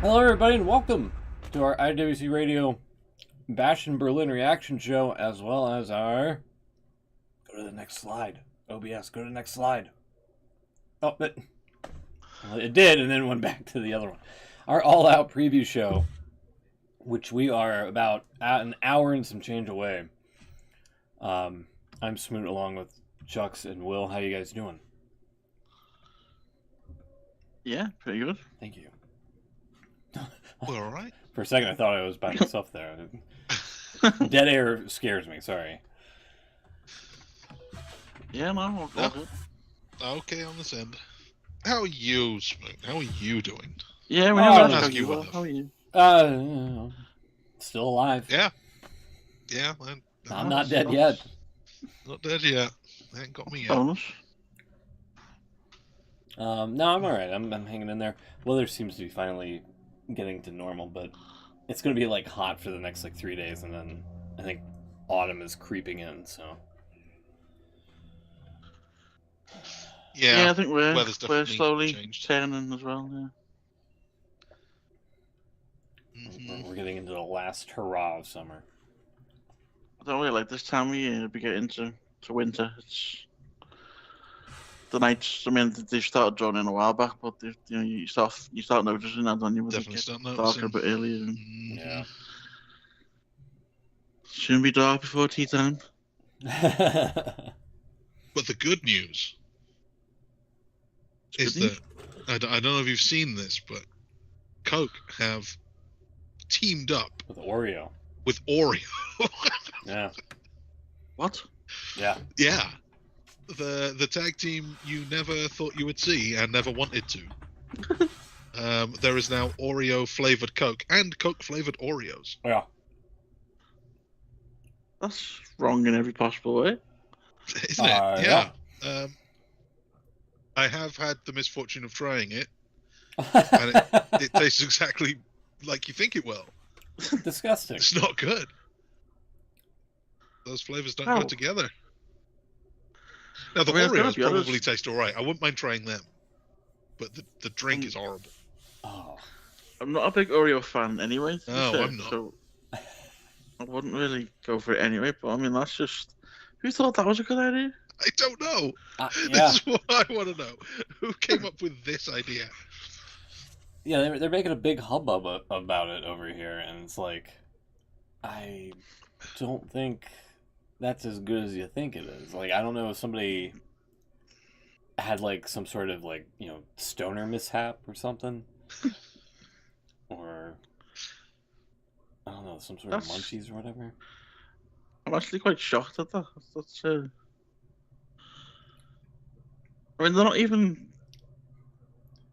Hello, everybody, and welcome to our IWC Radio Bash in Berlin reaction show, as well as our. Go to the next slide. OBS, go to the next slide. Oh, but. Well, it did, and then went back to the other one. Our all out preview show, which we are about an hour and some change away. I'm Smoot along with Chucks and Will. How you guys doing? Yeah, pretty good. Thank you. Well, all right. For a second, I thought I was by myself there. Dead air scares me. Sorry. Yeah, no, all good. Okay, on this end. How are you, Smoot? How are you doing? Yeah, we Oh, never I'll asked how ask you you were. one. How are you? Still alive. Yeah. I'm not dead yet. Not dead yet. They ain't got me yet. Bonus. No, I'm all right. I'm hanging in there. Weather seems to be finally getting to normal, but it's going to be like hot for the next like 3 days, and then I think autumn is creeping in. So Yeah, I think we're weather's definitely slowly changed. turning as well. Yeah. we're getting into the last hurrah of summer. I don't really like this time of year. We get into winter. It's the nights. I mean, they started drawing in a while back, but you start noticing that, don't you? Definitely It start gets darker noticing. a bit earlier. And Yeah. soon be dark before tea time. But the good news is that I don't know if you've seen this, but Coke have teamed up With Oreo. with Oreo. Yeah. What? Yeah. Yeah. The tag team you never thought you would see and never wanted to. There is now Oreo flavored Coke and Coke flavored Oreos. Yeah. That's wrong in every possible way. Isn't it? Yeah. Yeah. I have had the misfortune of trying it, and it tastes exactly like you think it will. Disgusting. It's not good. Those flavors don't How? go together. Now the I mean, I've gotta Oreos be honest. probably taste alright. I wouldn't mind trying them, but the drink is horrible. Oh. I'm not a big Oreo fan anyway. to be No, fair, I'm not. So I wouldn't really go for it anyway. But I mean, that's just. Who thought that was a good idea? I don't know. Yeah. This is what I want to know. Who came up with this idea? Yeah, they're making a big hubbub about it over here, and it's like, I don't think that's as good as you think it is. Like, I don't know if somebody had like some sort of like stoner mishap or something, or I don't know, some sort of That's- munchies or whatever. I'm actually quite shocked at that. That's. I mean, they're not even.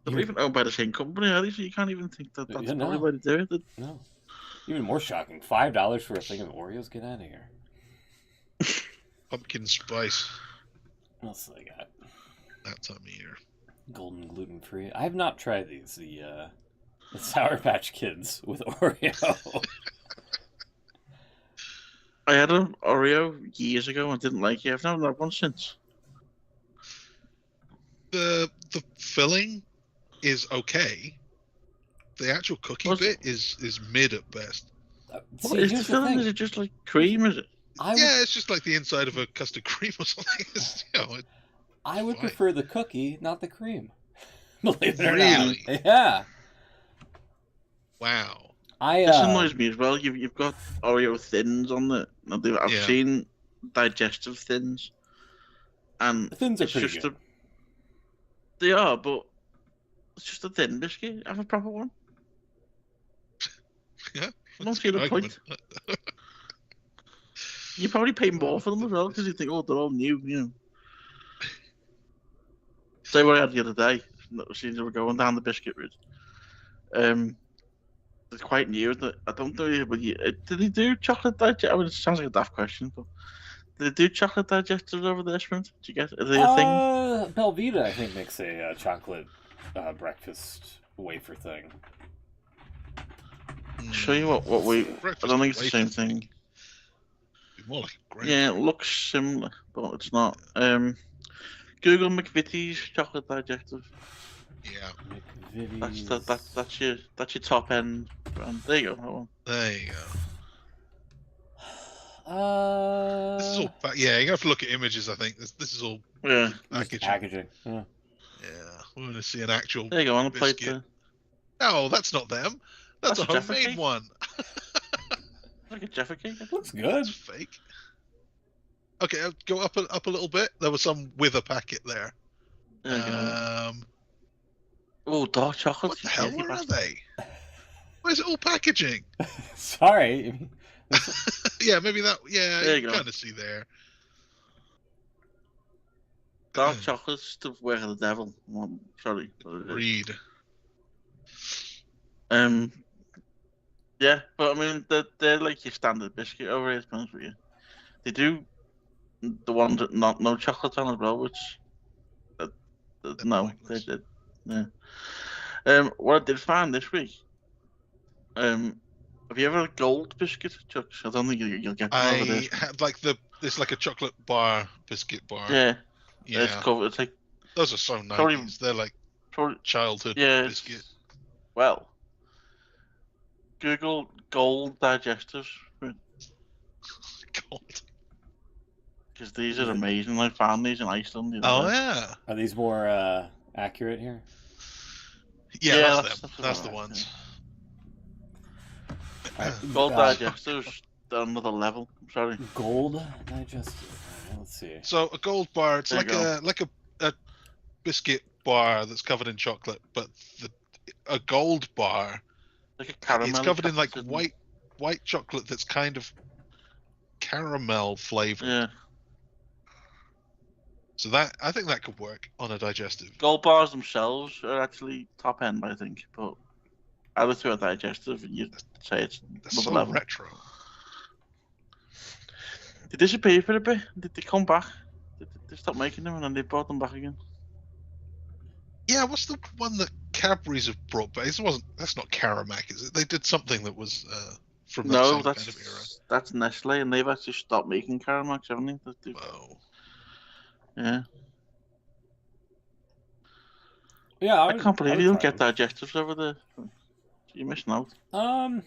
They're not even owned by the same company, are they? So you can't even think that that's Yeah, probably no. why they do it. No, even more shocking. $5 for a thing of Oreos. Get out of here. Pumpkin spice. What else do they got? That time of year. Golden gluten free. I have not tried these. The Sour Patch Kids with Oreo. I had an Oreo years ago and didn't like it. I've never had one since. The filling is okay. The actual cookie What's- bit is mid at best. See, What is the here's the filling? thing. Is it just like cream? Is it? Yeah, it's just like the inside of a custard cream or something. I would fine. prefer the cookie, not the cream. Believe it or Really? not. Yeah. Wow. This annoys me as well. You've got Oreo thins on it. I've Yeah. seen digestive thins, and The thins are it's pretty just good. they are, but it's just a thin biscuit. Have a proper one. Yeah. I don't that's a see good the point. argument. You probably pay more for them as well because you think, oh, they're all new. Say what I had the other day. Seeing they were going down the biscuit route. It's quite new. I don't know. But did they do chocolate digest? I mean, it sounds like a daft question, but did they do chocolate digestives over there, Sprint? Did you get? Are they a thing? Belvita, I think, makes a chocolate breakfast wafer thing. Show you what we. I Breakfast don't think it's the wafer same thing. thing. Be more like a grape. Yeah, it looks similar, but it's not. Google McVitie's chocolate digestive. Yeah. That's your top end brand. There you go. There you go. This is Uh, all. Yeah, you have to look at images. I think this is all Yeah. packaging. packaging. Yeah. Yeah, we're going to see an actual. There you go. On a plate. Biscuit. No, that's not them. That's a Jaffa homemade cake. one. Like a Jaffa cake. Looks good. That's fake. Okay, go up a little bit. There was some with a packet there. There you go. Oh, dark chocolate. What the hell? Where are they? Where's it all packaging? Sorry. Yeah, maybe that. Yeah, There you you go. kind of see there. Dark chocolate's the work of the devil. Sorry. Read. Yeah, but I mean, they're like your standard biscuit over here, to be honest with you. They do the ones that no chocolate on as well, which no, they pointless. did. Yeah. What I did find this week. Have you ever had gold biscuit, Chuck? I don't think you'll get them over I there. had like it's like a chocolate bar, biscuit bar. Yeah. Yeah. It's covered. It's like Those are so 90s. Probably- They're like probably childhood yeah. biscuit. Well, Google gold digestives God. because these are amazing. I found these in Iceland. the other Oh day. yeah. Are these more accurate here? Yeah, Yeah, that's that's- them. that's That's the right, ones. Gold Uh, digestives at another level. I'm sorry. Gold digestive. Let's see. So a gold bar, it's There you like a biscuit bar that's covered in chocolate, but a gold bar, Like a caramel. it's covered in like chocolate, isn't it? white chocolate that's kind of caramel flavored. Yeah. So that I think that could work on a digestive. Gold bars themselves are actually top end, I think, but I would throw a digestive and you'd say it's That's another so level. retro. They disappeared for a bit. Did they come back? Did they stop making them and then they brought them back again? Yeah, what's the one that Cadbury's have brought back? That's not Caramac, is it? They did something that was from that No, same that's kind of era. that's Nestle, and they've actually stopped making Caramacs, haven't they? Whoa. Yeah. Yeah, I can't believe would you don't try get digestives over there. You're missing out. them.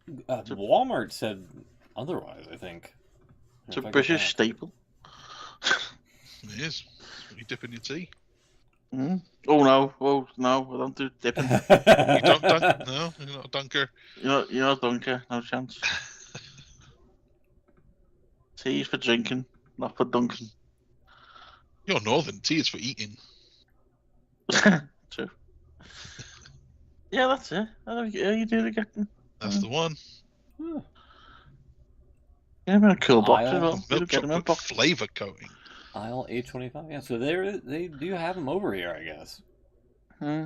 Walmart said otherwise, I think. It's a If I get British that. staple. It is. You dip in your tea. Mm. Oh no! Oh no! I don't do dipping. You don't dunk? No, you're not a dunker. You're not dunker. No chance. Tea's for drinking, not for dunking. You're northern. Tea is for eating. True. Yeah, that's it. I don't. Yeah, you do get them. That's the one. Huh. Yeah, I'm in a cool box as Aisle. well. You Milk get them in a chocolate box. flavor coating. Aisle 825. Yeah, so they do have them over here, I guess. Hmm.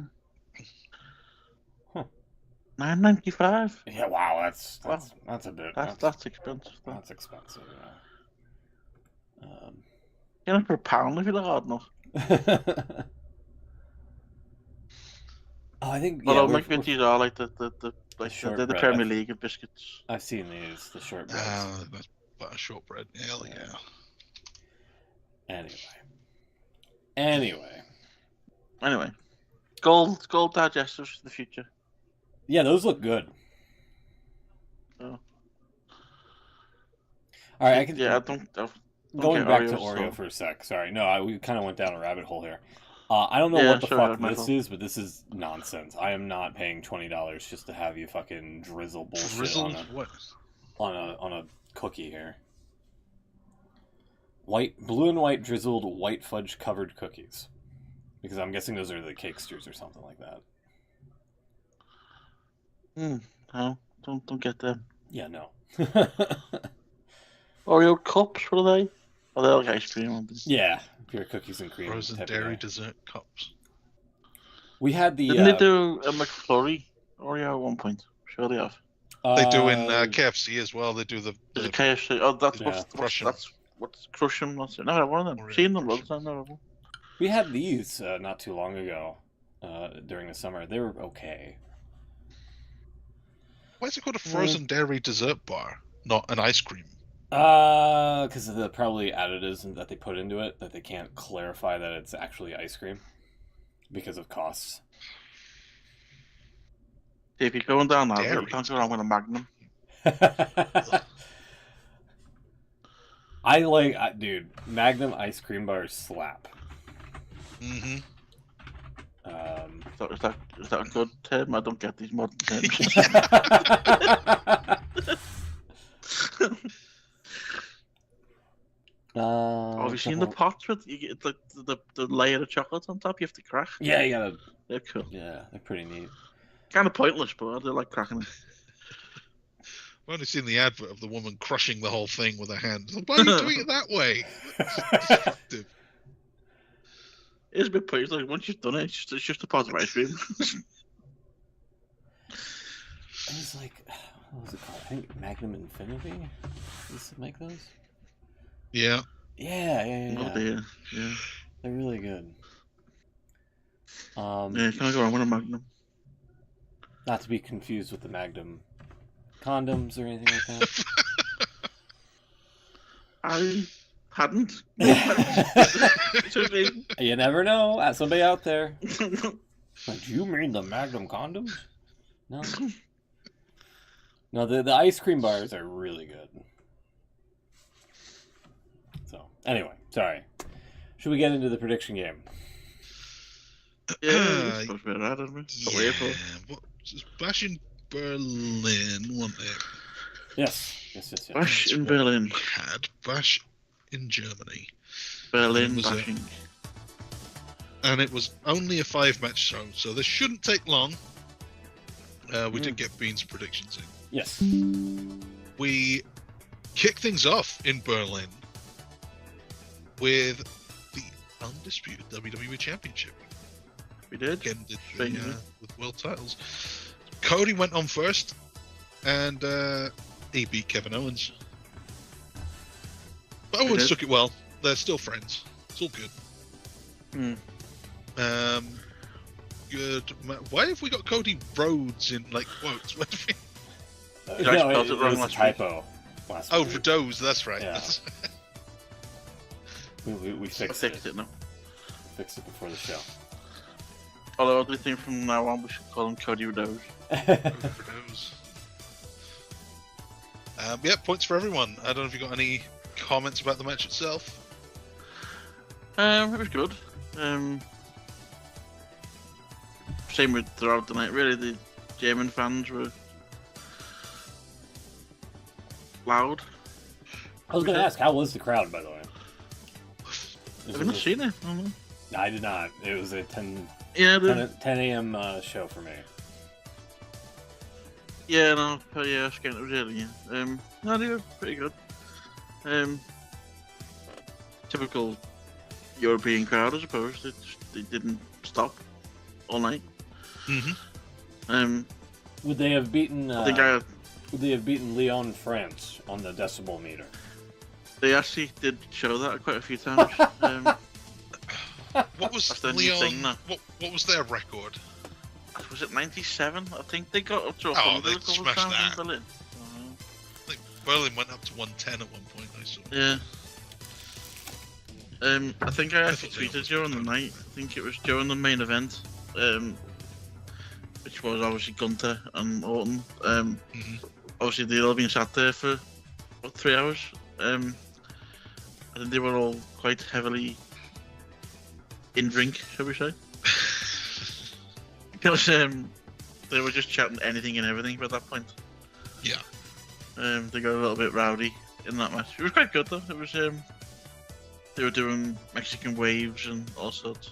Huh. $9.95. Yeah, wow, that's Wow. a bit. That's expensive. That's expensive. Yeah. Get them for £1 if you look hard enough. Oh, I think But yeah, I'll we're- make these are like they're the shortbread, Premier League of biscuits. I've seen these, the shortbreads. That's butter shortbread. Hell yeah. Anyway, Anyway, gold digestives for the future. yeah, those look good. Oh. All right, I can. Yeah, I don't Going get back Oreos, to Oreo so- for a sec. Sorry, no, we kind of went down a rabbit hole here. I don't know Yeah, what the sure, fuck my this fault. is, but this is nonsense. I am not paying $20 just to have you fucking drizzle bullshit Drizzled what? on a cookie here. Blue and white drizzled white fudge covered cookies, because I'm guessing those are the Cakesters or something like that. No, don't get them. Yeah, no. Oreo cups, what are they? Oh, they're like ice cream. Aren't they? Yeah, pure cookies and cream. Frozen type of dairy guy. dessert cups. We had the. Didn't they do a McFlurry Oreo at one point? Sure they have. They do in KFC as well. They do the There's a KFC. Oh, that's Yeah. Crush 'em. what's Crush 'em. That's it. Never had one of them. Oreo Seen them Crush loads. I've never had one. We had these not too long ago during the summer. They were okay. Why is it called a frozen dairy dessert bar, not an ice cream? Because of the probably additives that they put into it that they can't clarify that it's actually ice cream. because of costs. If you're going down that road, Dairy. you can't go wrong with a Magnum. Dude, Magnum ice cream bars slap. Mm-hmm. Is that a good term? I don't get these modern terms. Have you seen the pots with you get the layer of chocolate on top? You have to crack. Yeah, you gotta. They're cool. Yeah, they're pretty neat. Kind of pointless, but I do like cracking them. I've only seen the advert of the woman crushing the whole thing with her hand. Why are you doing it that way? It's destructive. It's a bit pointless. Like, once you've done it, it's just a pot of ice cream. It was like, what was it called? I think Magnum Infinity used to make those. Yeah. Yeah. Oh dear. Yeah. They're really good. Yeah, can I go on with a Magnum? Not to be confused with the Magnum condoms or anything like that. I hadn't. You never know. Ask somebody out there. Like, do you mean the Magnum condoms? No. No, the ice cream bars are really good. So, anyway, sorry. Should we get into the prediction game? Yeah, supposed to be right, isn't it? What Bash in Berlin, wasn't it? Yes. Bash in Berlin. We had Bash in Germany. Berlin was bashing. And it was only a 5-match show, so this shouldn't take long. We did get Bean's predictions in. Yes. We kick things off in Berlin with the undisputed WWE Championship. We did. Again, with world titles. Cody went on first, and he beat Kevin Owens. But Owens took it well. They're still friends. It's all good. Good. Why have we got Cody Rhodes in like quotes? No, it was a typo last week. Rhodes, that's right. Yeah. we fixed it. No. Fixed it before the show. Although I think from now on we should call him Cody Rhodes. Yeah, points for everyone. I don't know if you got any comments about the match itself. It was good. Same with throughout the night. Really, the German fans were loud. I was going to ask, how was the crowd, by the way? Have you not seen it? I did not. It was a 10 a.m. show for me. Yeah, no, yeah, I was getting it was early. Yeah. No, they were pretty good. Typical European crowd, I suppose. They didn't stop all night. Would they have beaten? Would they have beaten Lyon, France, on the decibel meter? They actually did show that quite a few times. What was Lyon? What was their record? Was it 97? I think they got up to 100 a couple of times in Berlin. I think Berlin went up to 110 at one point. I saw. Yeah. I think I actually tweeted during the night. I think it was during the main event, which was obviously Gunther and Orton. Obviously they'd all been sat there for 3 hours. I think they were all quite heavily in drink, shall we say? Because they were just chatting anything and everything at that point. Yeah. They got a little bit rowdy in that match. It was quite good though. It was they were doing Mexican waves and all sorts.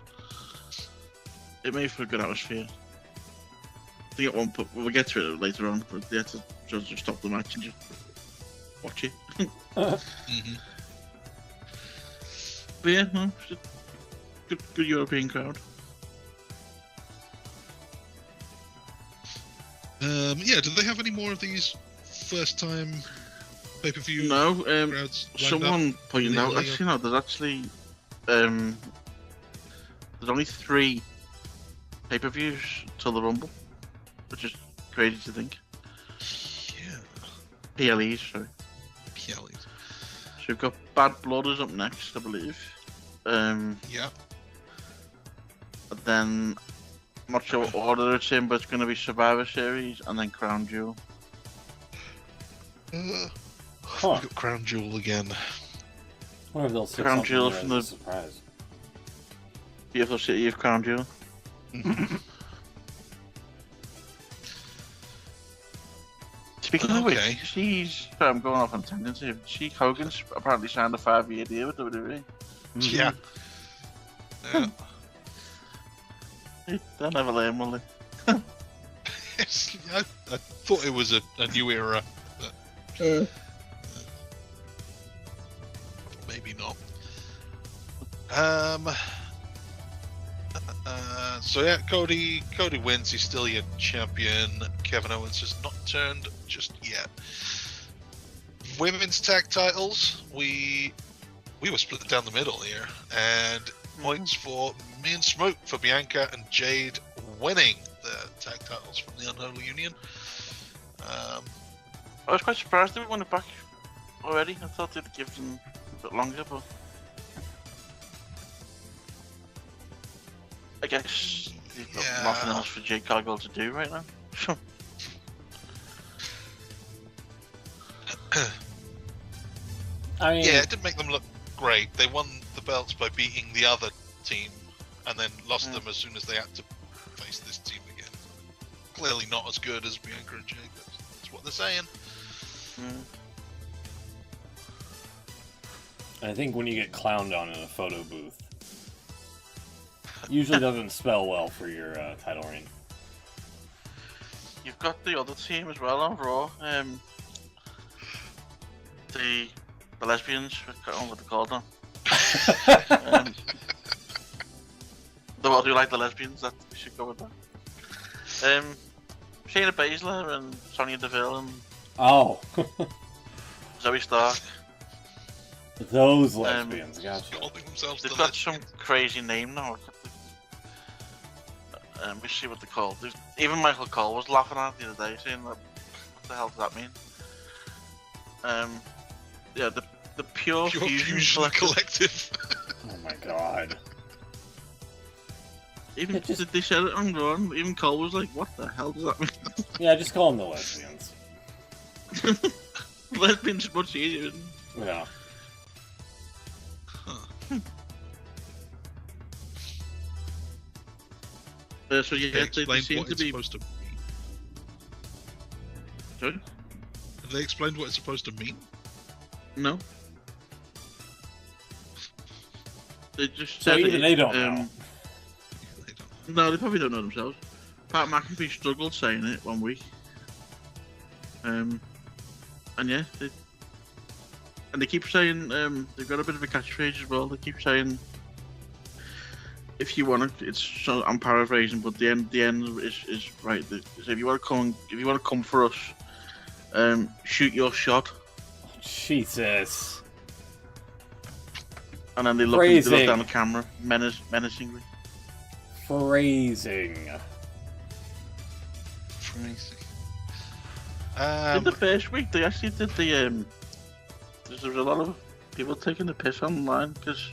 It made for a good atmosphere. I think at one point we'll get to it later on, but they had to just stop the match and just watch it. But yeah, no, it's a good European crowd. Yeah, do they have any more of these first-time pay-per-view crowds? Someone pointed out, actually, no, there's actually, there's only 3 pay-per-views till the Rumble, which is crazy to think. Yeah. PLEs, sorry. PLEs. So we've got Bad Blood is up next, I believe. Yeah. But then, I'm not sure what order it's in, but it's going to be Survivor Series and then Crown Jewel. Huh. Look at Crown Jewel again. I wonder if they'll stick Crown something Jewel there from as a the- surprise. Beautiful City of Crown Jewel. Speaking of which, Okay. I'm going off on a tangent here. Hogan's apparently signed a 5-year deal with WWE. Yeah. Yeah. They'll never learn, will they? Yes, I thought it was a new era. But maybe not. So yeah, Cody wins. He's still your champion. Kevin Owens has not turned just yet. Women's tag titles, we were split down the middle here, and points for me and Smoke for Bianca and Jade winning the tag titles from the Unholy Union. I was quite surprised they won it back already. I thought they'd give them a bit longer, but I guess they've got Yeah. nothing else for Jade Cargill to do right now. I mean, Yeah, it didn't make them look great. They won the belts by beating the other team, and then lost them as soon as they had to face this team again. Clearly not as good as Bianca and Jade. That's what they're saying. I think when you get clowned on in a photo booth, usually doesn't spell well for your title reign. You've got the other team as well on Raw. The lesbians, I can't remember what they called them. The one who like the lesbians, that we should go with that. Shayna Baszler and Sonya Deville and Oh, Zoe Stark. those lesbians, gotcha. Calling themselves They've the got lesbians. some crazy name now. We see what they're called. Even Michael Cole was laughing at it the other day, saying, "What the hell does that mean?" Yeah, the Pure Fusion Collective. Oh my god. Even It just- they said it on Raw. Even Cole was like, "What the hell does that mean?" Yeah, just call them the lesbians. Lesbians much easier. Isn't it? Yeah. So yeah, They they explained seem what to it's be. supposed to mean. Sorry? Have they explained what it's supposed to mean? No. They just So said even it, they don't know. They don't. No, they probably don't know themselves. Pat McAfee struggled saying it one week. And yeah, they keep saying they've got a bit of a catchphrase as well. They keep saying, "If you want it," it's so I'm paraphrasing, but the end is right. They say, if you want to come for us, shoot your shot. Jesus. And then they look Phrasing. down the camera menacingly. Phrasing. Crazy. In the first week, they actually did the there was a lot of people taking the piss online because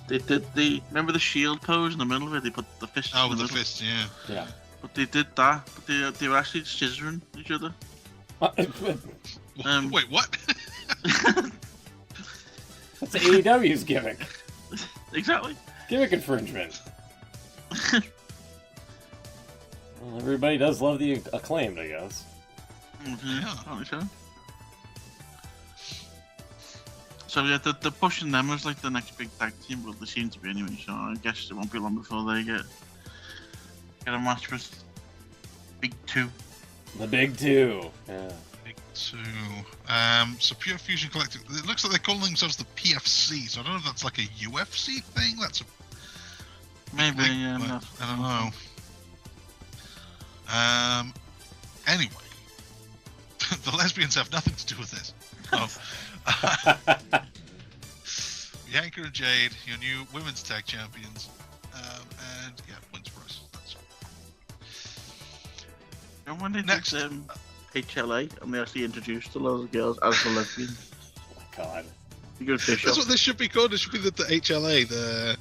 they did remember the shield pose in the middle where they put the fists Oh, in with the the middle? fists, yeah. Yeah. But they did that, but they were actually scissoring each other. Wait, what? That's AEW's gimmick. Exactly. Gimmick infringement. Well, everybody does love the acclaimed, I guess. Yeah, apparently so. So yeah, they're pushing them as like the next big tag team, well they seem to be anyway, so I guess it won't be long before they get a match with Big Two. The big two. Yeah. Big two. So Pure Fusion Collective. It looks like they're calling themselves the PFC. So I don't know if that's like a UFC thing. That's a Maybe, thing, yeah. but No. I don't know. Anyway, the lesbians have nothing to do with this. Oh. Bianca and Jade, your new women's tag champions, and yeah, wins for us. That's all. And when they Next. did HLA and they actually introduced a lot of girls as the lesbians. Oh my god. You go fish That's up. what this should be called. It should be the HLA,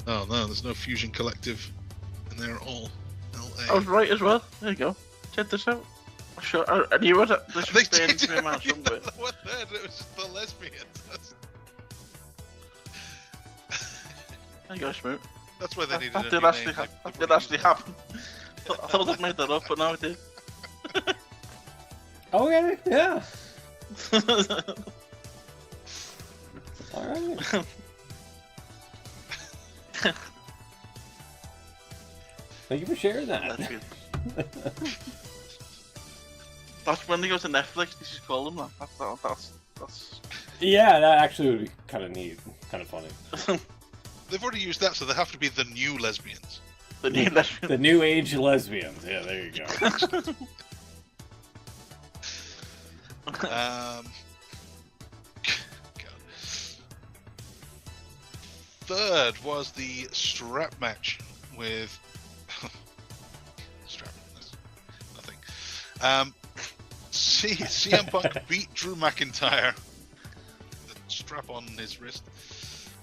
Oh no, there's no Fusion Collective in there at all. I was right as well. There you go. Check this out. Sure, I knew it. This They was staying did. in my somewhere. What then? It was just the lesbians. There you go, Smoot. That's why they needed That a did new actually, name. that did actually happen. I thought I'd made that up, but now it did. Oh, yeah. All right. Thank you for sharing that. That's good. That's when they go to Netflix. They should call them that. That's. Yeah, that actually would be kind of neat, kind of funny. They've already used that, so they have to be the new lesbians. The new lesbian. The new age lesbians. Yeah, there you go. God. Third was the strap match with strap. Nothing. CM Punk beat Drew McIntyre. The strap on his wrist.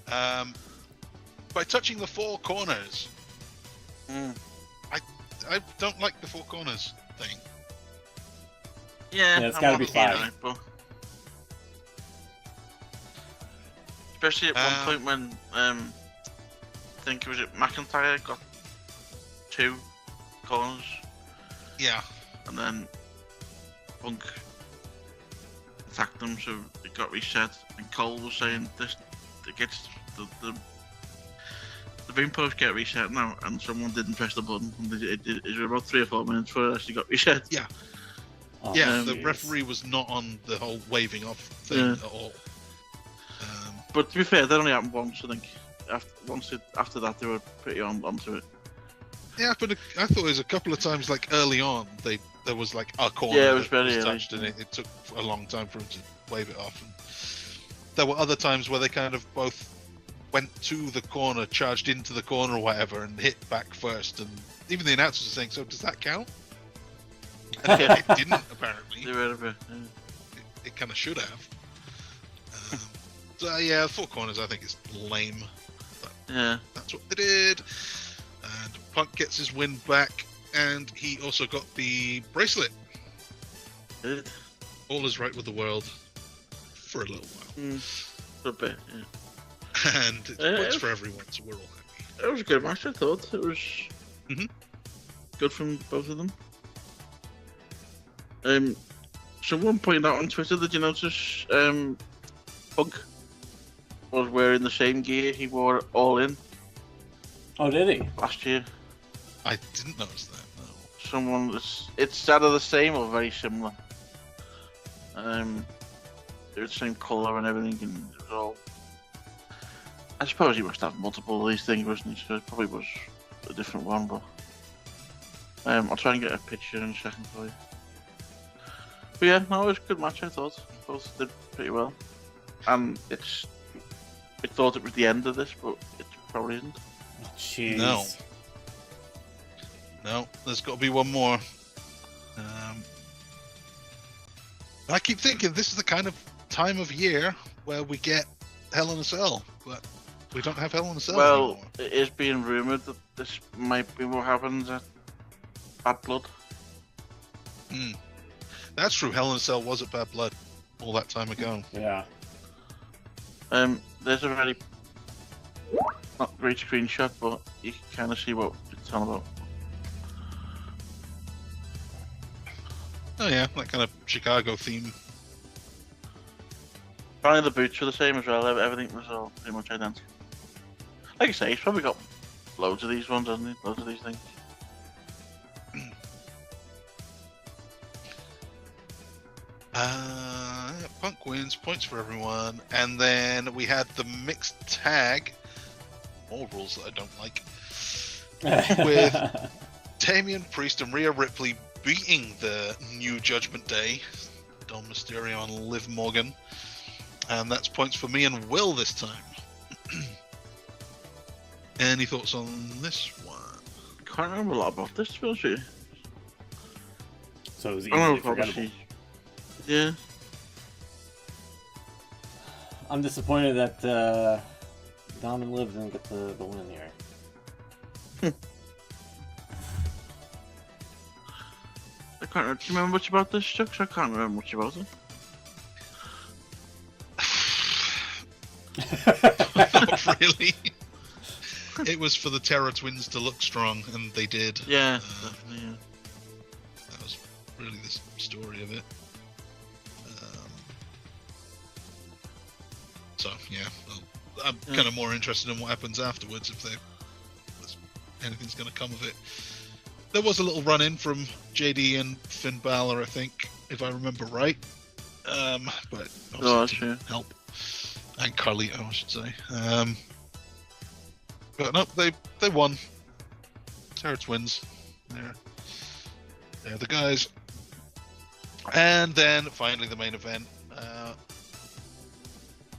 By touching the four corners. I don't like the four corners thing. Yeah, it's gotta be five. Especially at one point when I think it was McIntyre got 2 corners. Yeah. And then Punk attacked them, so it got reset. And Cole was saying this, it gets the ring post get reset now, and someone didn't press the button. And it was about 3 or 4 minutes before it actually got reset. Yeah. Oh, Yeah, the geez. referee was not on the whole waving off thing at all. But to be fair, that only happened once, I think. After that, they were pretty onto it. Yeah, but I thought it was a couple of times, like early on, there was like a corner Yeah, it was that very early. touched, and it took a long time for him to wave it off. And there were other times where they kind of both went to the corner, charged into the corner or whatever, and hit back first. And even the announcers were saying, "So does that count?" And it didn't, apparently. They were a bit, It kind of should have. So yeah, 4 corners I think is lame. yeah. That's what they did. And Punk gets his win back, and he also got the bracelet. Good. All is right with the world for a little while. For a bit, yeah. And it's points for everyone, so we're all happy. It was a good match, I thought. It was good from both of them. Someone pointed out on Twitter, did you notice Punk was wearing the same gear he wore All In Oh, did he? last year? I didn't notice that, no. Someone it's either the same or very similar. It was the same colour and everything, and it was all. I suppose he must have multiple of these things, wasn't he? So it probably was a different one, but I'll try and get a picture in a second for you. But yeah, no, it was a good match, I thought. Both did pretty well. And I thought it was the end of this, but it probably isn't. Jeez. No, there's got to be one more. I keep thinking this is the kind of time of year where we get Hell in a Cell, but we don't have Hell in a Cell anymore. It is being rumoured that this might be what happens at Bad Blood. That's true. Hell in a Cell was at Bad Blood all that time ago. Yeah. There's a very not great screenshot, but you can kind of see what it's on about. Oh yeah, that kind of Chicago theme. Apparently the boots were the same as well. Everything was all pretty much identical. Like I say, he's probably got loads of these ones, hasn't he? Loads of these things. Punk wins, points for everyone, and then we had the mixed tag. More rules that I don't like. With Damian Priest and Rhea Ripley beating the New Judgment Day, Dom Mysterio and Liv Morgan, and that's points for me and Will this time. Any thoughts on this one? Can't remember a lot about this, to be honest with you. So it was I don't know easily if forgettable. obviously. Yeah. I'm disappointed that Donovan lives and get the win here. I can't. Do you remember much about this, Chuck? I can't remember much about it. Not really. It was for the Terror Twins to look strong, and they did. Yeah, definitely. Yeah. That was really the story of it. So yeah, well, I'm kind of more interested in what happens afterwards if anything's going to come of it. There was a little run-in from JD and Finn Balor, I think, if I remember right. But obviously didn't help. And Carlito, I should say. But no, they won. Terror Twins. They're the guys. And then finally the main event.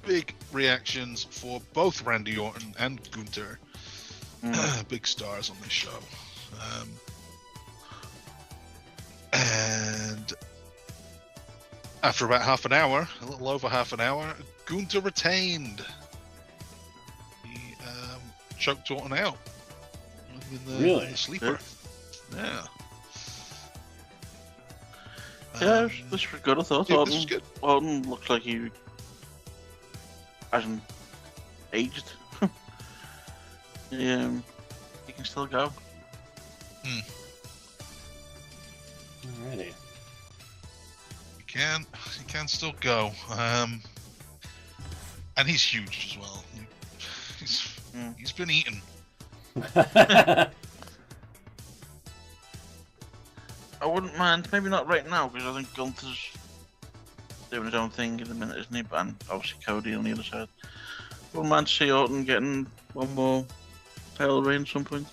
Big reactions for both Randy Orton and Gunther. Big stars on this show. And after about half an hour, a little over half an hour, Gunther retained. He choked Orton out in the sleeper. Yeah. Yeah, this was good. I thought this was good. Orton looks like he hasn't aged. He can still go. Alrighty. He can still go. And he's huge as well. He's been eaten. I wouldn't mind, maybe not right now, because I think Gunther's doing his own thing in a minute, isn't he? And obviously Cody on the other side. Wouldn't mind to see Orton getting one more title reign at some point.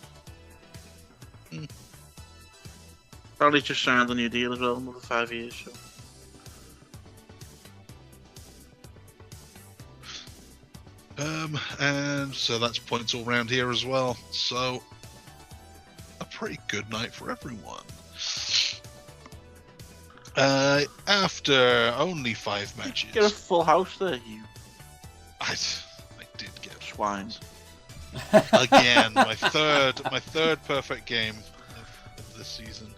Probably just signed a new deal as well, another 5 years. So. And so that's points all round here as well. So a pretty good night for everyone. After only 5 matches, Get a full house there, you I did get swine. again my third perfect game of this season.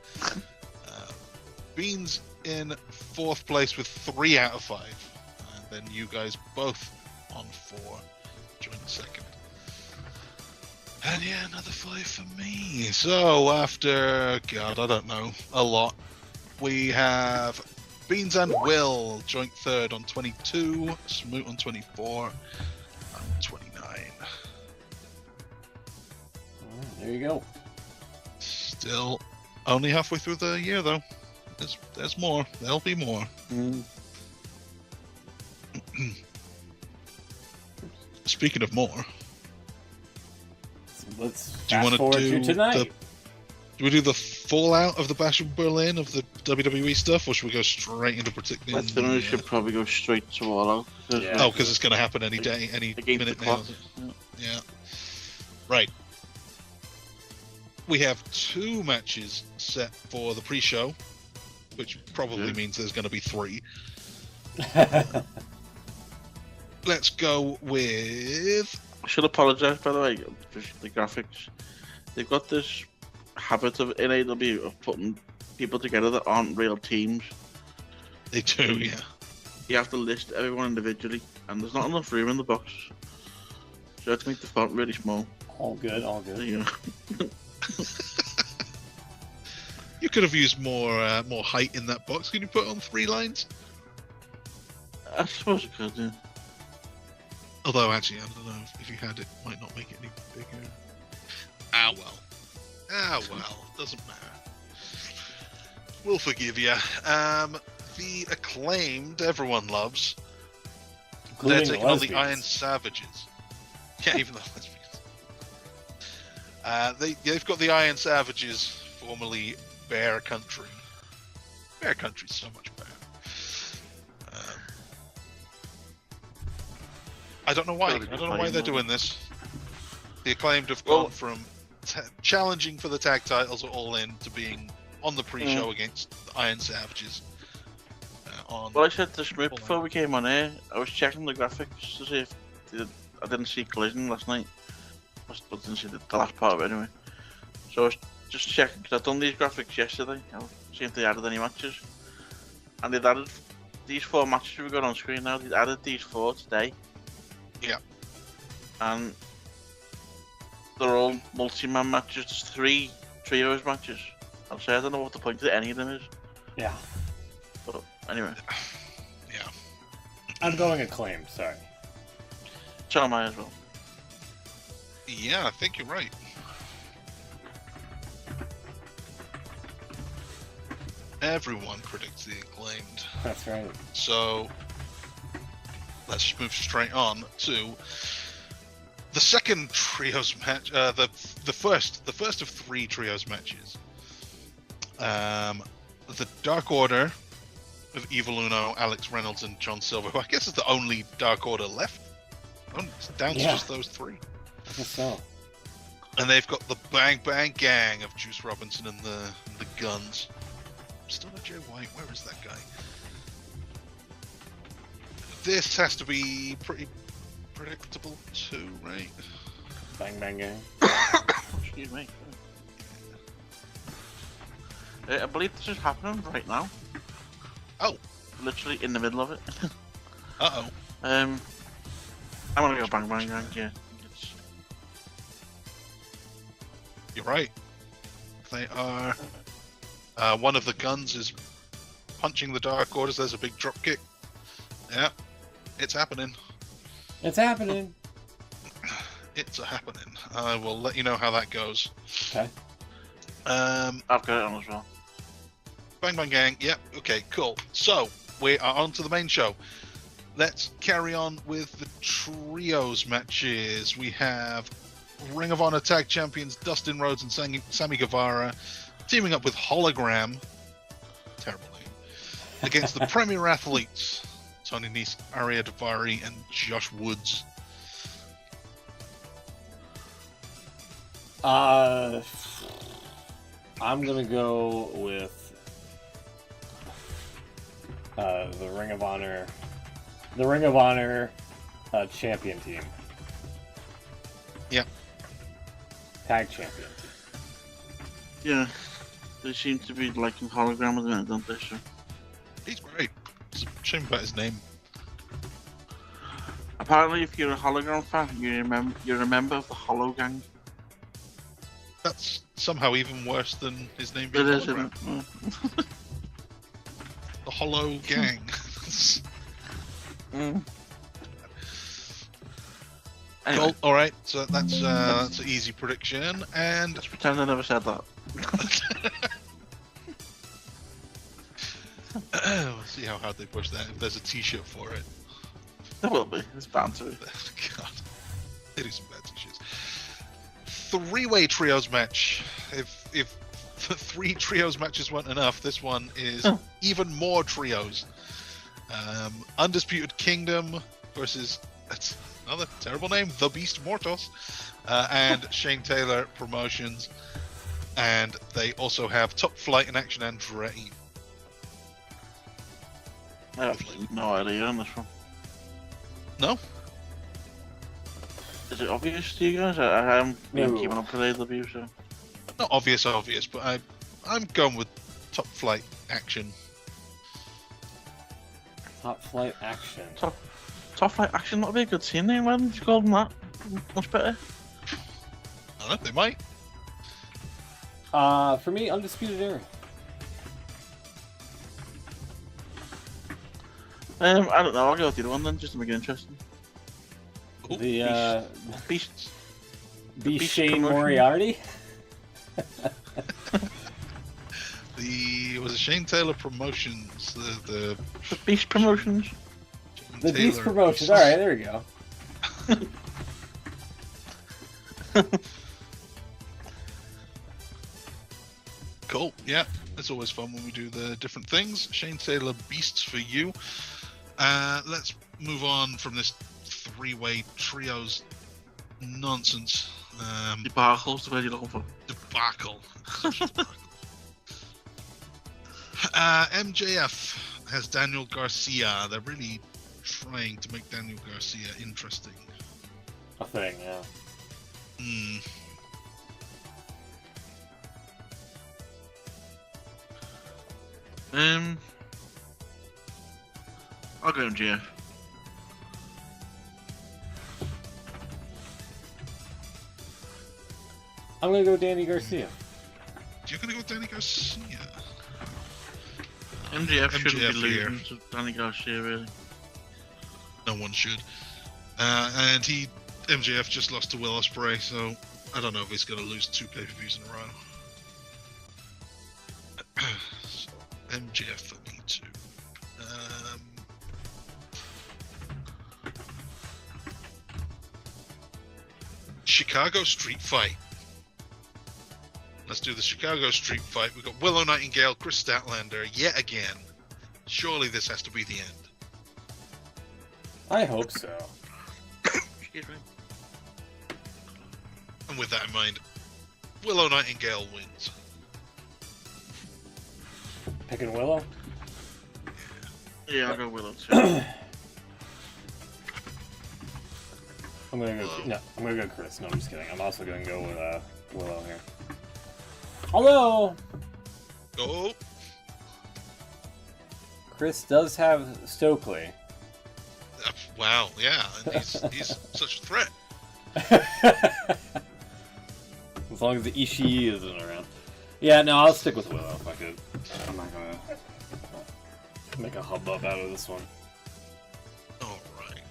Beans in 4th place with 3 out of 5, and then you guys both on 4, joint 2nd. And yeah, another 5 for me. So after, God, I don't know, a lot, we have Beans and Will joint 3rd on 22, Smoot on 24, and 29. There you go. Still only halfway through the year, though. There's more. There'll be more. Speaking of more, Let's do you fast forward to tonight. Do we do the fallout of the Bash of Berlin of the WWE stuff, or should we go straight into predicting? I think we should probably go straight to All Out. Oh, because it's going to happen any day, any minute now. Yeah. Right. We have 2 matches set for the pre-show, which probably means there's going to be 3. Let's go with... I should apologise, by the way, for the graphics. They've got this habit in AEW of putting people together that aren't real teams. They do, yeah. You have to list everyone individually, and there's not enough room in the box. So you have to make the font really small. All good, all good. You know. You could have used more height in that box. Could you put it on 3 lines? I suppose you could, yeah. Although, actually, I don't know. If you had it, might not make it any bigger. Ah, well. Doesn't matter. We'll forgive you. The Acclaimed, everyone loves. Including They're taking on the lesbians. Iron Savages. Yeah, even the lesbians. They've got the Iron Savages, formerly Bear Country. Bear Country's so much better. I don't know why. I don't know why they're doing this. The Acclaimed have gone from challenging for the tag titles at All In to being on the pre-show against the Iron Savages. Well, I said to Schmidt before we came on air, I was checking the graphics to see if I didn't see Collision last night. I didn't see the last part of it anyway. So I was just checking, because I'd done these graphics yesterday. I was seeing if they added any matches. And they'd added these 4 matches we've got on screen now. They'd added these 4 today. Yeah. And they're all multi-man matches. There's 3 trios matches. I'll say I don't know what the point of any of them is. Yeah. But anyway. Yeah. I'm going Acclaim, sorry. So am I as well. Yeah, I think you're right. Everyone predicts the Acclaimed. That's right. So let's just move straight on to the second trios match. The first of 3 trios matches. The Dark Order of Evil Uno, Alex Reynolds, and John Silver, who I guess is the only Dark Order left. It's down to just those 3. I guess so. And they've got the Bang Bang Gang of Juice Robinson and the Guns. Still a Jay White. Where is that guy? This has to be pretty predictable too, right? Bang Bang Gang. Excuse me. I believe this is happening right now. Oh. Literally in the middle of it. Uh-oh. I'm gonna go Bang Bang Gang, yeah. You're right. They are... one of the Guns is punching the Dark Orders. There's a big drop kick. Yeah, it's happening. It's happening. It's happening. I will let you know how that goes. Okay. I've got it on as well. Bang Bang Gang. Yep. Okay, cool. So, we are on to the main show. Let's carry on with the trios matches. We have Ring of Honor Tag Champions Dustin Rhodes and Sammy Guevara teaming up with Hologram, terrible name, against the Premier Athletes, Tony Nese, Arya Daivari, and Josh Woods. I'm gonna go with the Ring of Honor champion team. Yeah. Tag champion team. Yeah. They seem to be liking Hologram at the minute, don't they? So. He's great. It's a shame about his name. Apparently, if you're a Hologram fan, you're a member of the Holo Gang. That's somehow even worse than his name It being is, Hologram. isn't it? The Holo Gang. Mm. Cool. Anyway, All right. So that's an easy prediction, and let's pretend I never said that. we'll see how hard they push that. If there's a T-shirt for it. There will be. It's bound to be. God, they do some bad T-shirts. 3-way trios match. If the 3 trios matches weren't enough, this one is even more trios. Undisputed Kingdom versus, that's another terrible name, The Beast Mortos, and Shane Taylor Promotions. And they also have Top Flight and Action Andretti. I have no idea on this one. No? Is it obvious to you guys? I haven't been No. keeping up with AEW, so. Not obvious, but I'm going with Top Flight Action. Top Flight Action. Top Flight Action, not be a good team name. Why didn't you call them that? Much better. I don't know, they might. For me, Undisputed Era. I don't know. I'll go with the other one then, just to make it interesting. Ooh, The Beast. Beast Shane Promotion. Moriarty. Was it Shane Taylor Promotions? The The Beast Promotions. Shane The Beast Taylor- Promotions. All right, there we go. Cool. Yeah, it's always fun when we do the different things. Shane Taylor Beasts for you. Let's move on from this 3-way trios nonsense. Debacle's the word you're looking for. Debacle. Such a debacle. MJF has Daniel Garcia. They're really trying to make Daniel Garcia interesting. a thing, yeah. I'll go MGF. I'm gonna go Danny Garcia. You're gonna go with Danny Garcia? MGF shouldn't be MJF losing here. to Danny Garcia, really. No one should. And MJF just lost to Will Ospreay, so I don't know if he's gonna lose 2 pay-per-views in a row. So, MJF for me too. Chicago Street Fight. Let's do the Chicago Street Fight. We've got Willow Nightingale, Chris Statlander, yet again. Surely this has to be the end. I hope so. Excuse me. And with that in mind, Willow Nightingale wins. Picking Willow? Yeah, I'll go Willow too. I'm gonna go. No, I'm gonna go Chris. No, I'm just kidding. I'm also gonna go with Willow here. Although Go. Chris does have Stokely. Wow, yeah, and he's such a threat. As long as the Ishii isn't around. Yeah, no, I'll stick with Willow if I could. I'm not gonna make a hubbub out of this one. Alright.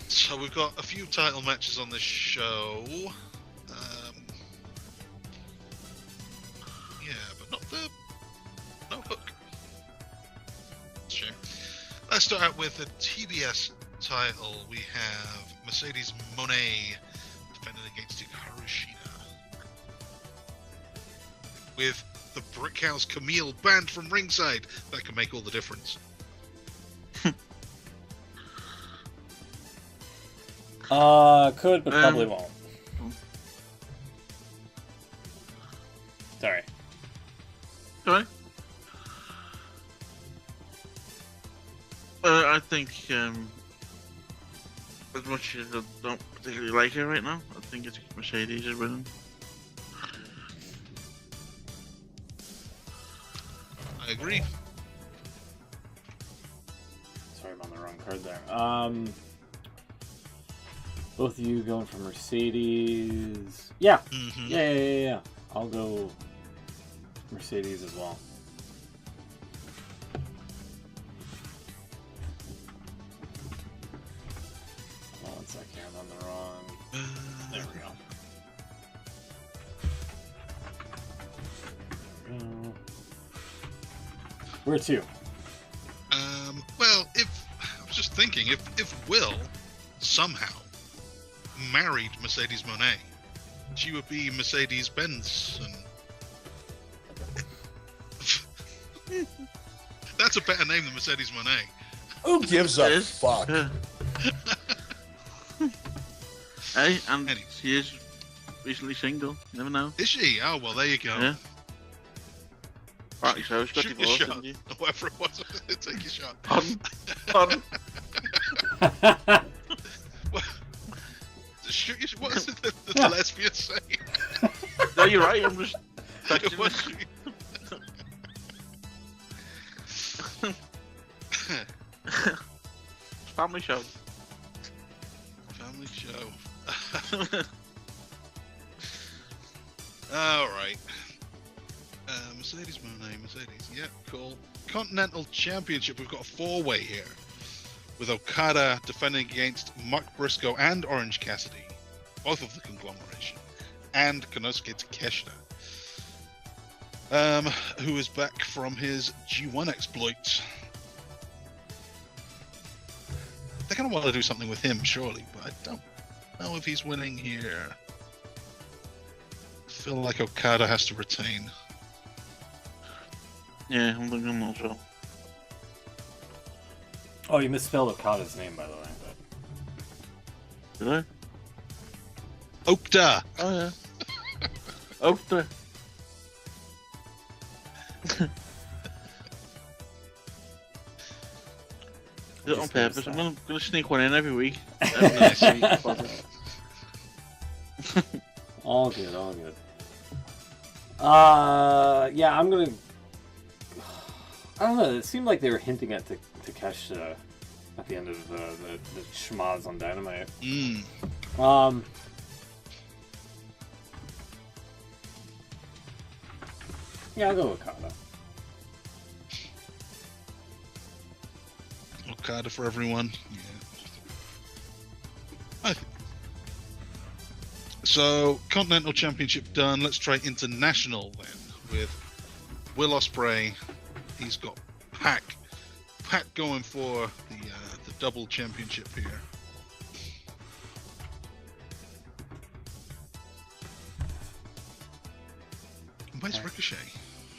So we've got a few title matches on this show. Yeah, but not the... No hook. Sure. Let's start out with the TBS title. We have Mercedes Moné defending against Hikaru Shida. With the Brickhouse Camille banned from ringside. That can make all the difference. Could, but probably won't. Sorry. Sorry? I think, as much as I don't particularly like her right now, I think it's Mercedes is winning. I agree. Sorry, I'm on the wrong card there. Both of you going for Mercedes. Yeah. Mm-hmm. Yeah. I'll go Mercedes as well. Oh, 1 second, I'm on the wrong. There we go. There we go. Where to? Well, if I was just thinking, if Will somehow married Mercedes Moné, she would be Mercedes Benz, and that's a better name than Mercedes Moné. Who gives a Yes. fuck? Hey, and Anyway. she is recently single. You never know. Is she? Oh well, there you go. Yeah. Right, so she got Shoot your divorced, shot. didn't you? Whatever it was, take your shot. Pardon? Shoot your. What is it that the Yeah. lesbians say? No, you're right. I'm just touching What- it. Family show. Family show. All right. Mercedes Moné, Mercedes. Yeah, cool. Continental Championship. We've got a 4-way here, with Okada defending against Mark Briscoe and Orange Cassidy, both of the conglomeration, and Konosuke Takeshita, who is back from his G1 exploits. They're going to want to do something with him, surely, but I don't know if he's winning here. I feel like Okada has to retain. Yeah, I'm not sure. Oh, you misspelled Okada's name, by the way. But... Did I? Okta! Oh, yeah. Okta. Did it on Just gonna purpose. I'm stop. gonna sneak one in every week. All good, all good. Yeah, I'm gonna. I don't know. It seemed like they were hinting at Takeshita at the end of the schmaz on Dynamite. Yeah, I'll go with Okada. Okada for everyone. Yeah. So, Continental Championship done. Let's try International then with Will Ospreay. He's got Pac going for the double championship here. Where's Ricochet?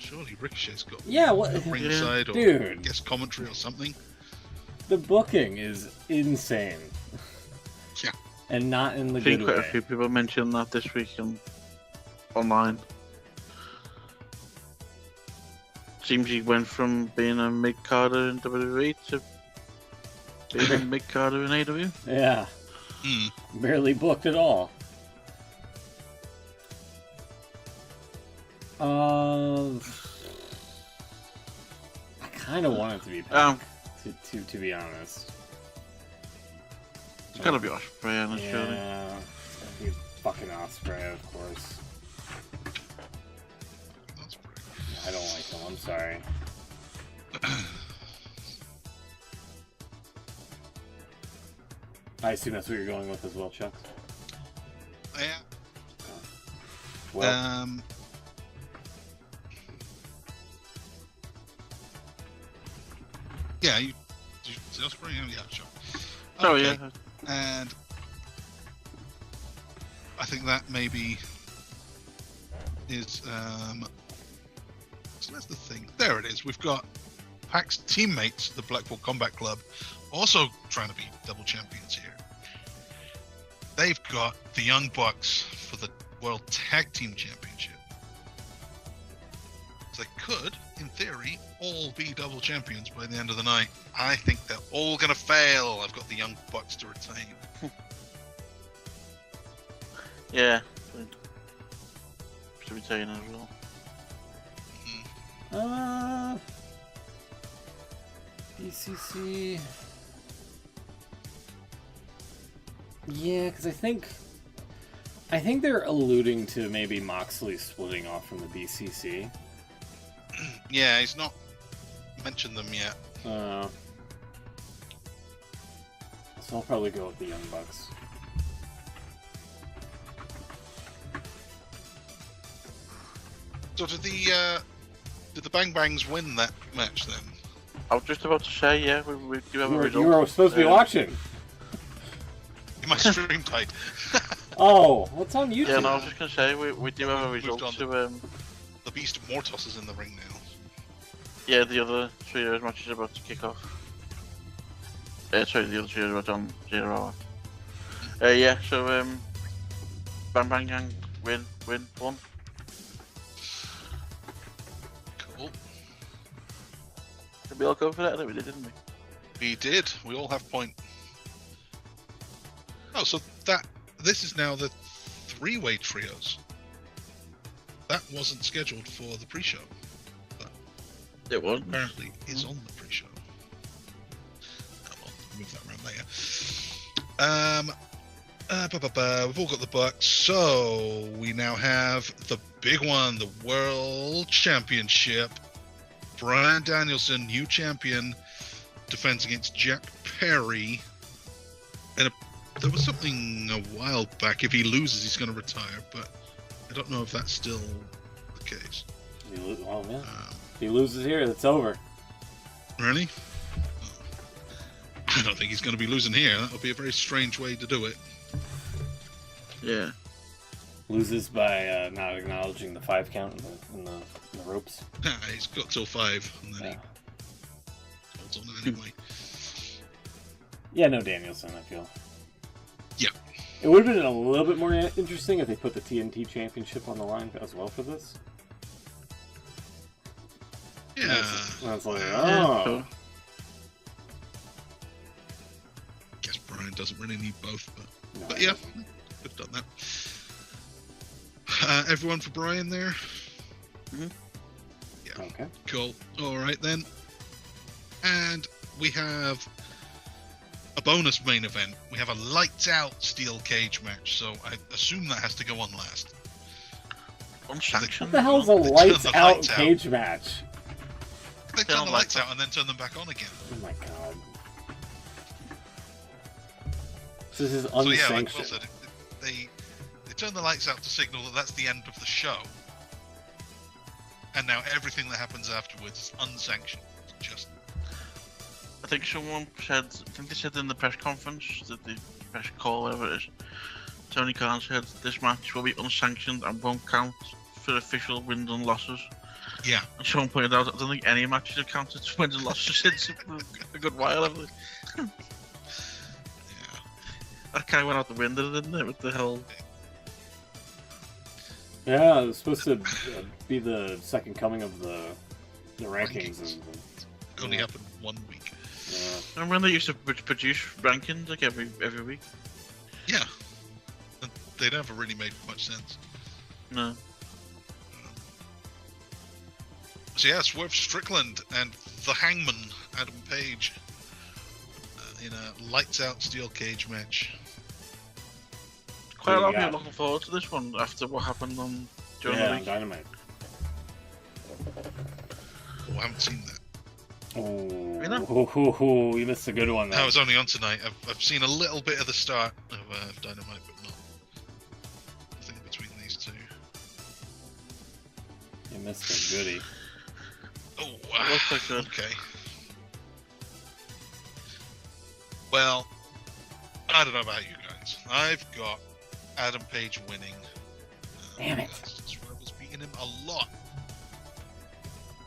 Surely Ricochet's got ringside or dude. guest commentary or something. The booking is insane. Yeah. And not in the I think good quite a way. few people mentioned that this week online. Seems he went from being a mid-carder in WWE to being a mid-carder in AEW. Yeah. Barely booked at all. I kind of want it to be Pac, to be honest. It's gotta be Ospreay, surely. Yeah, it's gotta be fucking Ospreay, of course. I don't like him. I'm sorry. I assume that's what you're going with as well, Chuck. Yeah. Well, Yeah, you Ospreay? Yeah, sure. Oh Okay. yeah. And I think that maybe is so that's the thing. There it is. We've got Pac's teammates, the Blackpool Combat Club, also trying to be double champions here. They've got the Young Bucks for the World Tag Team Championship. So they could, in theory, all be double champions by the end of the night. I think they're all going to fail. I've got the Young Bucks to retain. Yeah. Should be taking it as well. BCC. Yeah, because I think they're alluding to maybe Moxley splitting off from the BCC. Yeah, he's not mentioned them yet. So I'll probably go with the Young Bucks. So did the Bang Bangs win that match then? I was just about to say, yeah, we do have a You result. were supposed to be watching. My stream died. Oh, what's on YouTube? Yeah, no, I was just gonna say we do have a Moved result on. to The Beast of Mortos is in the ring now. yeah, the other trios match is about to kick off. Sorry, the other trios match on 0 hour. Yeah, so Bang Bang Gang win 1. Cool. Did we all go for that? I think we did, didn't we? We did. We all have point. Oh, so this is now the three-way trios. That wasn't scheduled for the pre-show. It was. Apparently is on the pre-show. I'll move that around later. We've all got the Bucks, so we now have the big one, the World Championship. Bryan Danielson, new champion, defends against Jack Perry. And there was something a while back, if he loses, he's going to retire, but I don't know if that's still the case. Oh, yeah. If he loses here, it's over. Really? I don't think he's going to be losing here. That would be a very strange way to do it. Yeah. Loses by not acknowledging the 5 count in the ropes. He's got till 5, and then he holds on anyway. Yeah, no Danielson, I feel. Yeah. It would have been a little bit more interesting if they put the TNT Championship on the line as well for this. Yeah. That's like, Yeah, oh. so Bryan doesn't really need both, No, but yeah, they've done that. Everyone for Bryan there? Mhm. Yeah. Okay. Cool. All right then. And we have a bonus main event. We have a lights out steel cage match, so I assume that has to go on last. Unsanctioned. What the hell's a They turn lights the out lights out. cage match? They Turn turn the the lights lights out and then turn them back on again. Oh my god. This is So yeah, like unsanctioned. Will said, they turn the lights out to signal that that's the end of the show. And now everything that happens afterwards is unsanctioned. It's just I think someone said, I think they said in the press conference, that the press call, whatever it is, Tony Khan said this match will be unsanctioned and won't count for official wins and losses. yeah. And someone pointed out, I don't think any matches have counted for wins and losses since a good while, have they? Yeah. That kind of went out the window, didn't it, with the whole... Yeah, it was supposed to be the second coming of the rankings. And, Only yeah. happened 1 week. Yeah. Remember when they used to produce rankings like every week? Yeah. And they never really made much sense. No. So yeah, Swerve Strickland and the Hangman, Adam Page, in a lights out steel cage match. Quite a lot of Yeah. people looking forward to this one after what happened on during Yeah, the on week. Dynamite. Oh, I haven't seen that. Oh, you missed a good one I there. was only on tonight. I've seen a little bit of the start of Dynamite, but not nothing between these two. You missed a goodie. Oh, was quite good. Okay. Well, I don't know about you guys. I've got Adam Page winning. Damn it. Swerve was beating him a lot.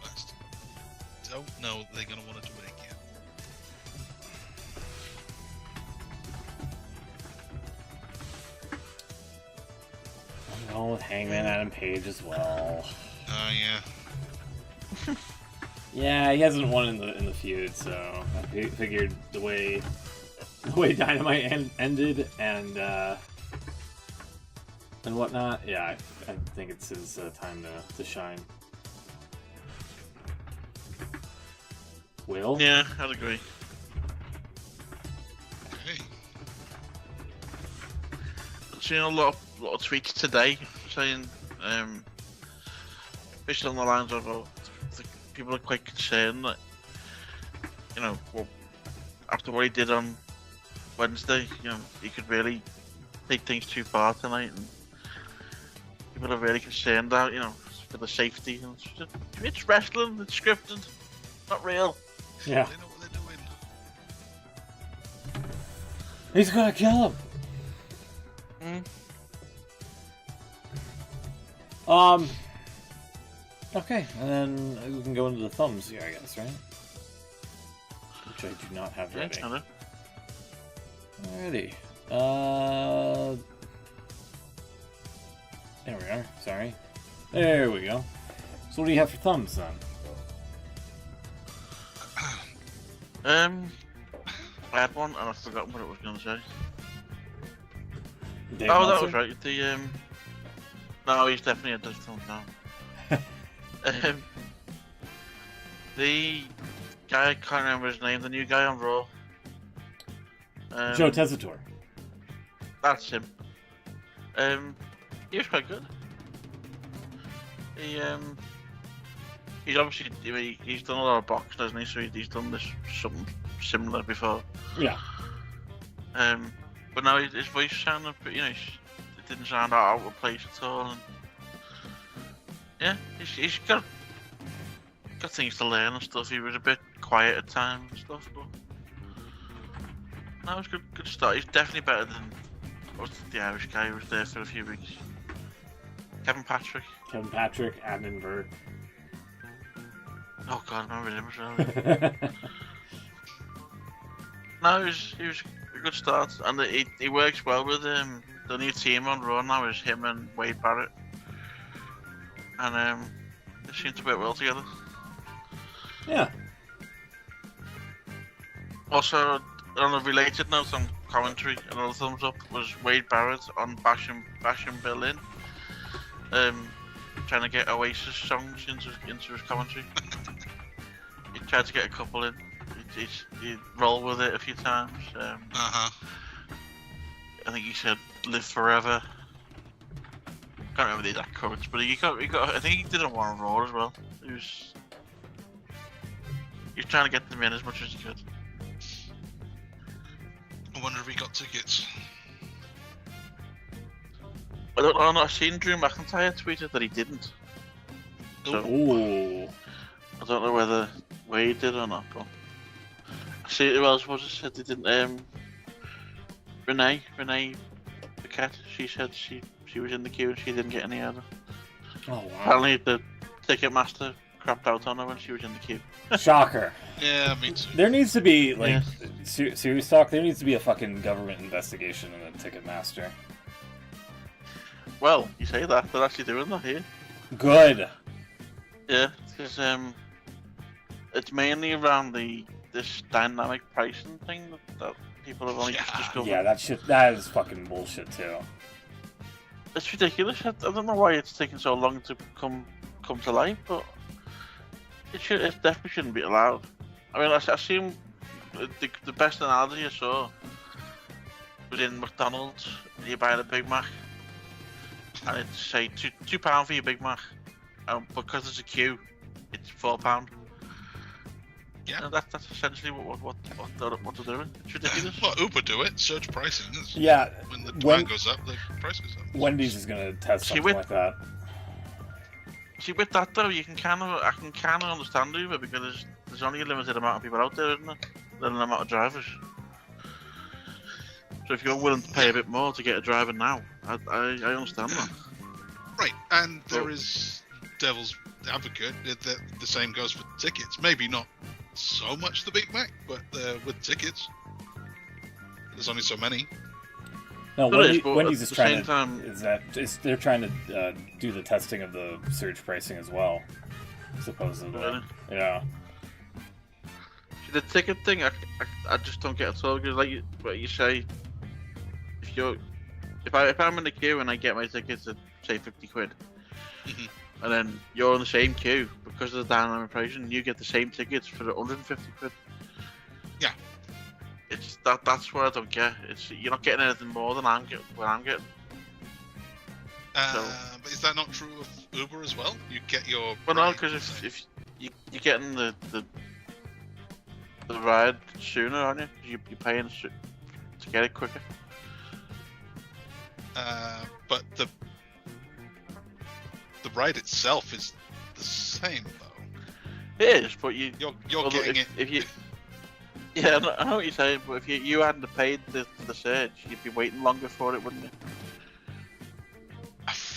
I just don't know that they're going to want to do it again. I'm going with Hangman Adam Page as well. Oh, yeah. Yeah, he hasn't won in the feud, so I figured the way Dynamite ended and whatnot, yeah, I think it's his time to shine. Will? Yeah, I'd agree. Okay. I've seen a lot of tweets today saying, based on the lines of, people are quite concerned that, you know, well, after what he did on Wednesday, you know, he could really take things too far tonight, and people are really concerned that, you know, for the safety. And it's wrestling, it's scripted, not real. Yeah. They know what they're doing. He's gonna kill him! Okay, and then we can go into the thumbs here, I guess, right? Which I do not have Yeah, ready. I know. Alrighty. There we are. Sorry. There we go. So what do you have for thumbs then? I had one and I've forgotten what it was going to say. Dave Oh, that Meltzer? was right. No, he's definitely a digital now. The guy, I can't remember his name, the new guy on Raw. Joe Tessitore. That's him. He was quite good. He's obviously, he's done a lot of boxing, hasn't he? So he's done this something similar before. Yeah. But now his voice sounded, you know, it didn't sound out of place at all. And yeah, he's got things to learn and stuff. He was a bit quiet at times and stuff, but that was good start. He's definitely better than the Irish guy who was there for a few weeks. Kevin Patrick. Admin Berg. Oh god, I remember him as well. No, he was a good start, and he works well with the new team on Raw now is him and Wade Barrett, and they seem to work well together. Yeah. Also, on a related note, I'm commentary. Another thumbs up was Wade Barrett on Bashing Berlin, trying to get Oasis songs into his commentary. He tried to get a couple in. He rolled with it a few times. I think he said "Live Forever." Can't remember the exact quotes, but he got. I think he did it on Raw as well. He was trying to get them in as much as he could. I wonder if he got tickets. I don't know. I've seen Drew McIntyre tweeted that he didn't. So, Ooh. I don't know whether Wade did or not, but I see who else was it said they didn't. Renee Paquette. She said she was in the queue and she didn't get any either. Oh wow. Apparently the Ticketmaster crapped out on her when she was in the queue. Shocker. Yeah, me too. There needs to be serious talk. There needs to be a fucking government investigation in the Ticketmaster. Well, you say that, they're actually doing that here. Good. Yeah, because it's mainly around this dynamic pricing thing that people have only just discovered. Yeah, that is fucking bullshit too. It's ridiculous. I don't know why it's taking so long to come to light, but it definitely shouldn't be allowed. I mean, I assume the best analogy I saw was in McDonald's. You buy the Big Mac, and it's say £2 for your Big Mac, and because there's a queue, it's £4. Yeah, and that's essentially what they're doing. It's ridiculous. Well, Uber do it. Surge pricing. Yeah. When the demand goes up, the price goes up. Wendy's is gonna test something like that. See, with that though, I can kind of understand Uber because there's only a limited amount of people out there, isn't there? Than the amount of drivers. So if you're willing to pay a bit more to get a driver now, I understand that. Right, and there is devil's advocate. The same goes for tickets. Maybe not so much the Big Mac, but with tickets, there's only so many. No, Wendy's is trying to. Time, they're trying to do the testing of the surge pricing as well, supposedly. Really? Yeah. The ticket thing, I just don't get at all. Because like what you say, if I'm in the queue and I get my tickets at say £50, and then you're in the same queue because of the dynamic pricing, you get the same tickets for £150. Yeah. It's that's what I don't get. It's you're not getting anything more than I'm getting. But is that not true of Uber as well? You get your no, because if you're getting the ride sooner, aren't you? You're paying to get it quicker. But the ride itself is the same though. It is, but you're getting it. If you yeah, I know what you're saying, but if you hadn't paid the surge, you'd be waiting longer for it, wouldn't you?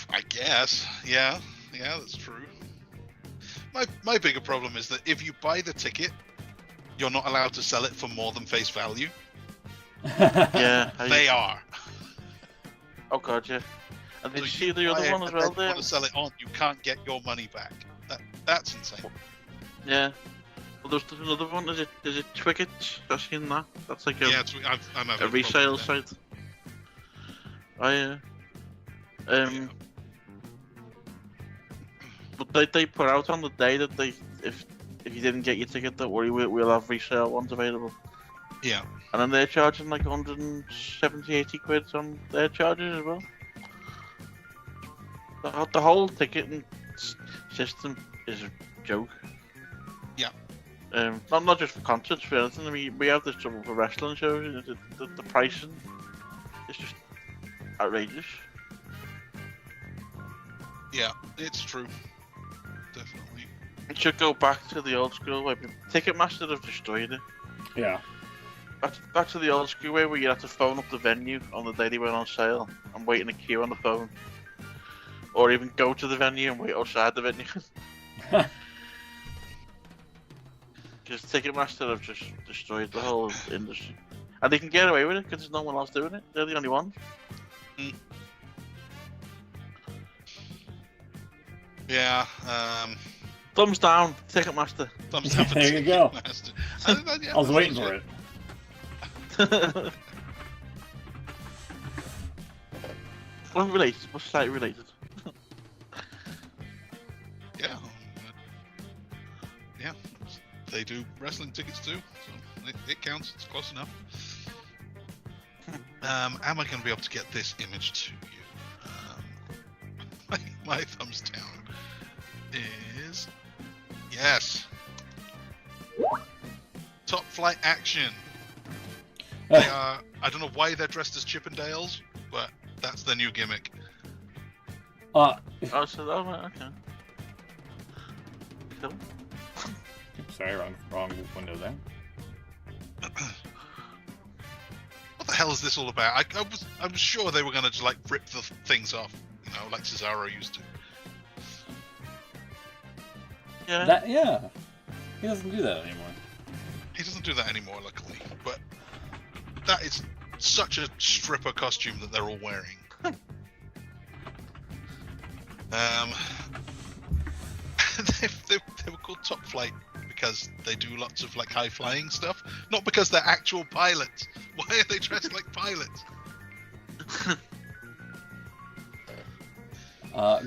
I guess. Yeah, that's true. My bigger problem is that if you buy the ticket, you're not allowed to sell it for more than face value. Yeah, they are. Oh god, yeah. And did So you see the other one as well? There. Want to sell it on, you can't get your money back. That's insane. Yeah. Well, there's another one. Is it Twicket? I've seen that. That's like I'm a resale site. Oh yeah. But they put out on the day that if you didn't get your ticket, don't worry, we'll have resale ones available. Yeah. And then they're charging like 170, 80 quid on their charges as well. The whole ticketing system is a joke. Yeah. Not just for concerts, for anything. I mean, we have this trouble for wrestling shows. The pricing is just outrageous. Yeah, it's true. Definitely. It should go back to the old school way. Ticketmaster have destroyed it. Yeah. Back to the old school way where you had to phone up the venue on the day they went on sale and wait in a queue on the phone. Or even go to the venue and wait outside the venue. Because Ticketmaster have just destroyed the whole industry. And they can get away with it because there's no one else doing it. They're the only ones. Yeah. Thumbs down, Ticketmaster. Thumbs down for There you go. Ticketmaster. I was waiting for it. Unrelated, but slightly related. Yeah. Yeah. They do wrestling tickets too, so it counts. It's close enough. Am I going to be able to get this image to you? My thumbs down is yes. Top Flight Action. They are. I don't know why they're dressed as Chippendales, but that's their new gimmick. Oh, so that one, okay. Cool. Sorry, wrong window there. What the hell is this all about? I was sure they were going to just like rip the things off, like Cesaro used to. Yeah. Yeah. He doesn't do that anymore. He doesn't do that anymore, luckily. But that is such a stripper costume that they're all wearing. They were called Top Flight because they do lots of like high flying stuff, not because they're actual pilots. Why are they dressed like pilots?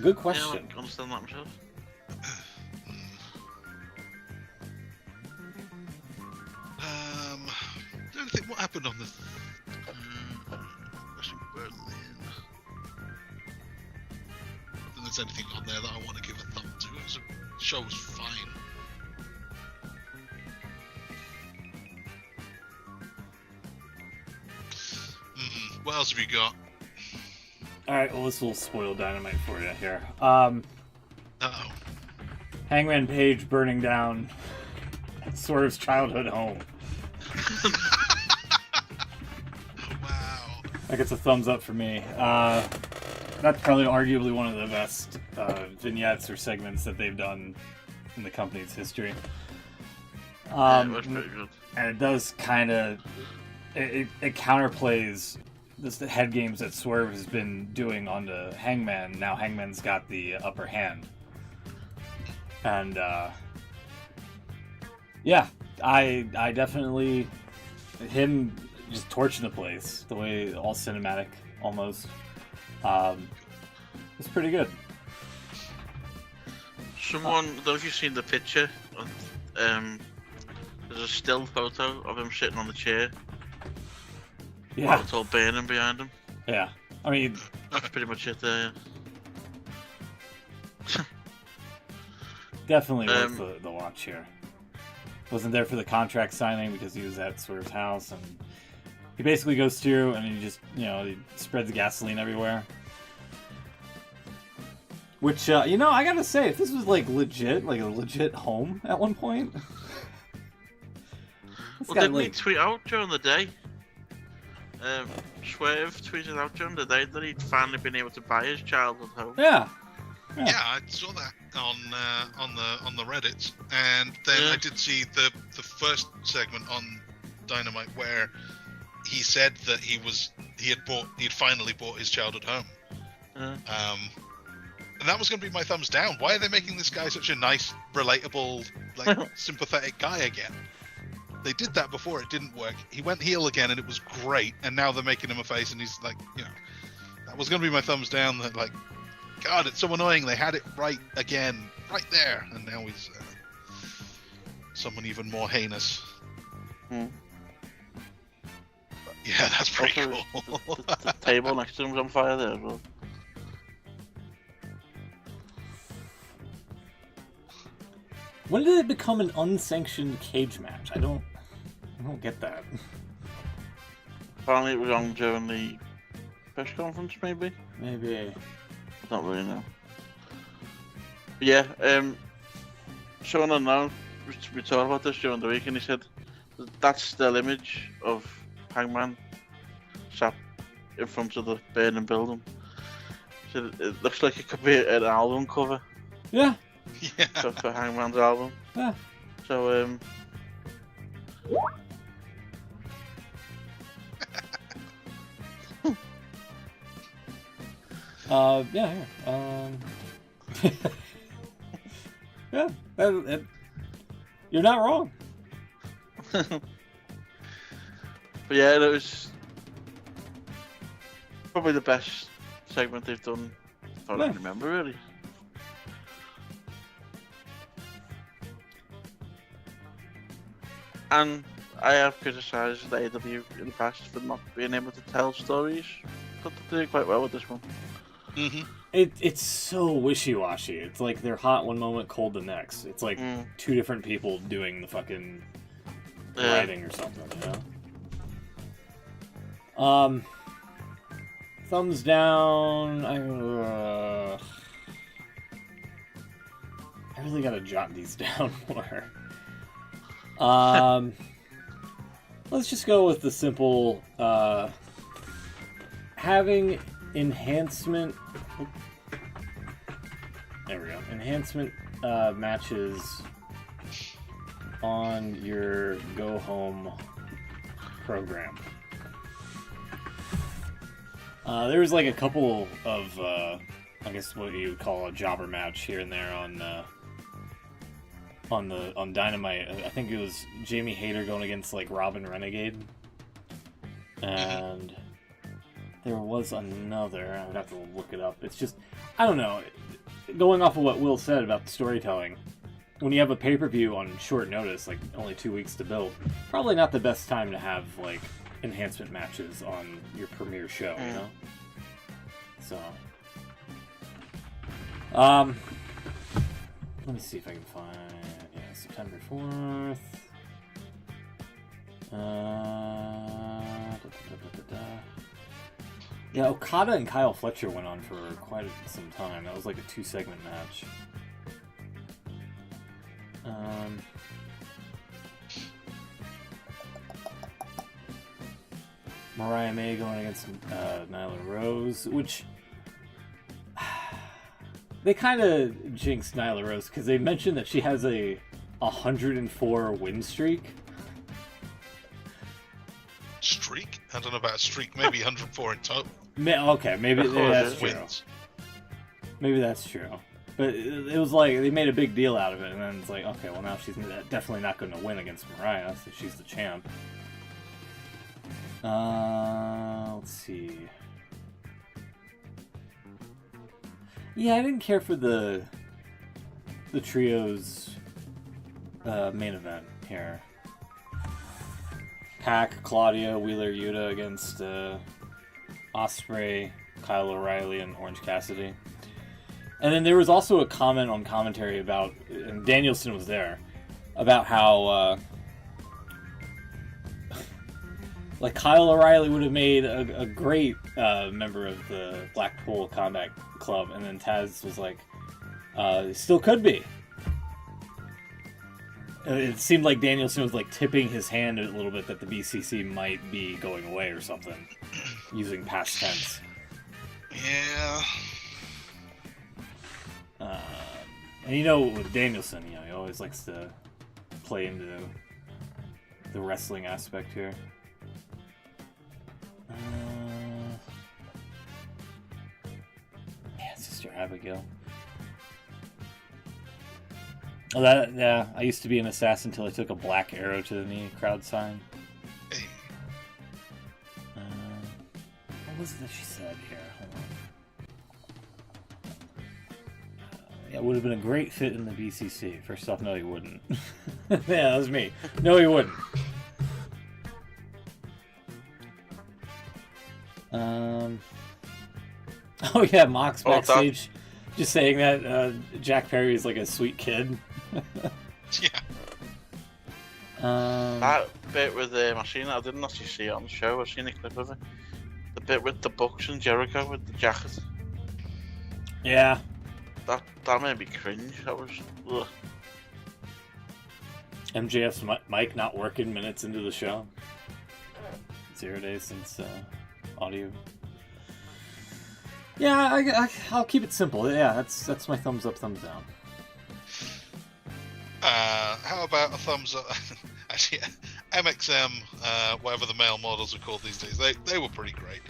Good question. Yeah, I understand that myself. I don't think what happened on the Berlin. I don't think there's anything on there that I want to give a thumb to. The show was fine. What else have you got? Alright, well, this will spoil Dynamite for you here. Uh-oh. Hangman Page burning down Swerve's childhood home. Wow. That gets a thumbs up for me. That's probably arguably one of the best vignettes or segments that they've done in the company's history. It was pretty good. And it does kind of... It counterplays the head games that Swerve has been doing on the Hangman. Now Hangman's got the upper hand. And, yeah, I definitely... Him just torching the place, the way all cinematic, almost. It's pretty good. Someone, I don't know if you've seen the picture. There's a still photo of him sitting on the chair. Yeah. While it's all burning behind him. Yeah. I mean... That's pretty much it there. Definitely worth the watch here. Wasn't there for the contract signing because he was at Swerve's house, and he basically goes through and he just, he spreads gasoline everywhere. Which, I gotta say, if this was like a legit home at one point. Well, didn't he tweet out during the day? Swerve tweeted out during the day that he'd finally been able to buy his childhood home. Yeah, I saw that on the Reddits, and then I did see the first segment on Dynamite where he said that he'd finally bought his childhood home. And that was going to be my thumbs down. Why are they making this guy such a nice, relatable, sympathetic guy again? They did that before, it didn't work. He went heel again and it was great, and now they're making him a face, and he's like, that was going to be my thumbs down. That God, it's so annoying. They had it right again, right there, and now he's someone even more heinous. But yeah, that's pretty cool. The table next to him's on fire there as well. When did it become an unsanctioned cage match? I don't get that. Apparently it was on during the press conference, maybe? Maybe. I don't really know. But yeah, someone I know, we talked about this during the week, and he said that still image of Hangman sat in front of the burning building. He said it looks like it could be an album cover. Yeah. Yeah. For Hangman's album. Yeah. So, yeah. Yeah. You're not wrong. But yeah, it was probably the best segment they've done. I Yeah. don't remember really. And I have criticised AEW in the past for not being able to tell stories, but they did quite well with this one. Mm-hmm. It's so wishy-washy. It's like they're hot one moment, cold the next. It's like two different people doing the fucking writing or something, you know? Thumbs down. I really gotta jot these down more. Let's just go with the simple, having enhancement. There we go. Enhancement matches on your go home program. There was like a couple of, I guess what you would call a jobber match here and there on Dynamite. I think it was Jamie Hayter going against like Robin Renegade, and there was another. I would have to look it up. It's just, I don't know. Going off of what Will said about the storytelling, when you have a pay-per-view on short notice, like only 2 weeks to build, probably not the best time to have like enhancement matches on your premiere show, you know? So, let me see if I can find, September 4th. Yeah, Okada and Kyle Fletcher went on for quite some time. That was like a 2-segment match. Mariah May going against Nyla Rose, which they kind of jinxed Nyla Rose because they mentioned that she has a 104 win streak. Streak? I don't know about a streak. Maybe 104 in total. Okay, maybe that's true. Wins. Maybe that's true. But it was like they made a big deal out of it, and then it's like, okay, well now she's definitely not going to win against Mariah, so she's the champ. Let's see. Yeah, I didn't care for the trio's main event here. Pac, Claudia, Wheeler Yuta against Ospreay, Kyle O'Reilly, and Orange Cassidy. And then there was also a comment on commentary about, and Danielson was there, about how like Kyle O'Reilly would have made a great member of the Blackpool Combat Club, and then Taz was like, still could be. It seemed like Danielson was like tipping his hand a little bit that the BCC might be going away or something, using past tense. Yeah. And you know, with Danielson, he always likes to play into the wrestling aspect here. Yeah, Sister Abigail. Oh, I used to be an assassin until I took a black arrow to the knee crowd sign. Hey. What was it that she said here? Hold on. Yeah, it would have been a great fit in the BCC. First off, no, he wouldn't. Yeah, that was me. No, he wouldn't. Oh yeah, Mox backstage, just saying that Jack Perry is like a sweet kid. Yeah. That bit with the machine, I didn't actually see it on the show. I've seen a clip of it. The bit with the Bucks and Jericho with the jacket. Yeah. That made me cringe. That was. Ugh. MJF's mic not working minutes into the show. 0 days since audio. Yeah, I'll keep it simple. Yeah, that's my thumbs up, thumbs down. How about a thumbs up? Actually, MXM, whatever the male models are called these days, they were pretty great.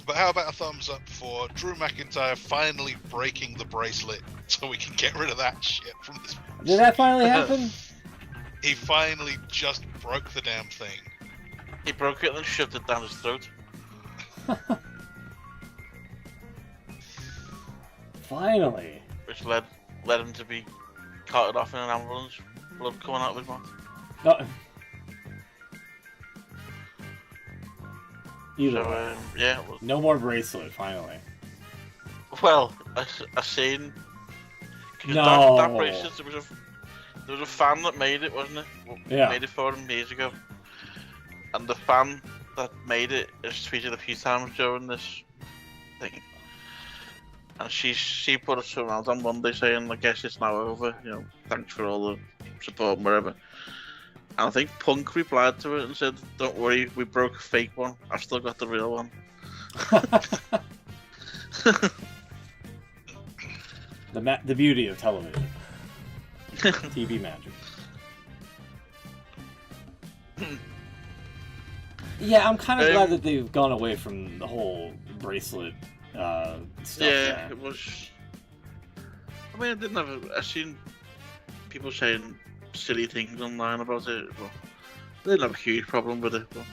But how about a thumbs up for Drew McIntyre finally breaking the bracelet so we can get rid of that shit from this match? Did that finally happen? He finally just broke the damn thing. He broke it and shoved it down his throat. Finally. which led him to be carted off in an ambulance, blood coming out of his mouth. Oh. Either So way. yeah, well, No more bracelet, finally. I seen. 'Cause No. That bracelet, there was a fan that made it, wasn't it? Yeah. Made it for him years ago. And the fan that made it has tweeted a few times during this thing. And she put a something out on Monday saying, I guess it's now over, you know, thanks for all the support and whatever. And I think Punk replied to it and said, don't worry, we broke a fake one. I've still got the real one. The beauty of television. TV magic. Yeah, I'm kind of glad that they've gone away from the whole bracelet stuff. Yeah, it was. I mean, I didn't have. I've seen people saying silly things online about it. But I didn't have a huge problem with it. But...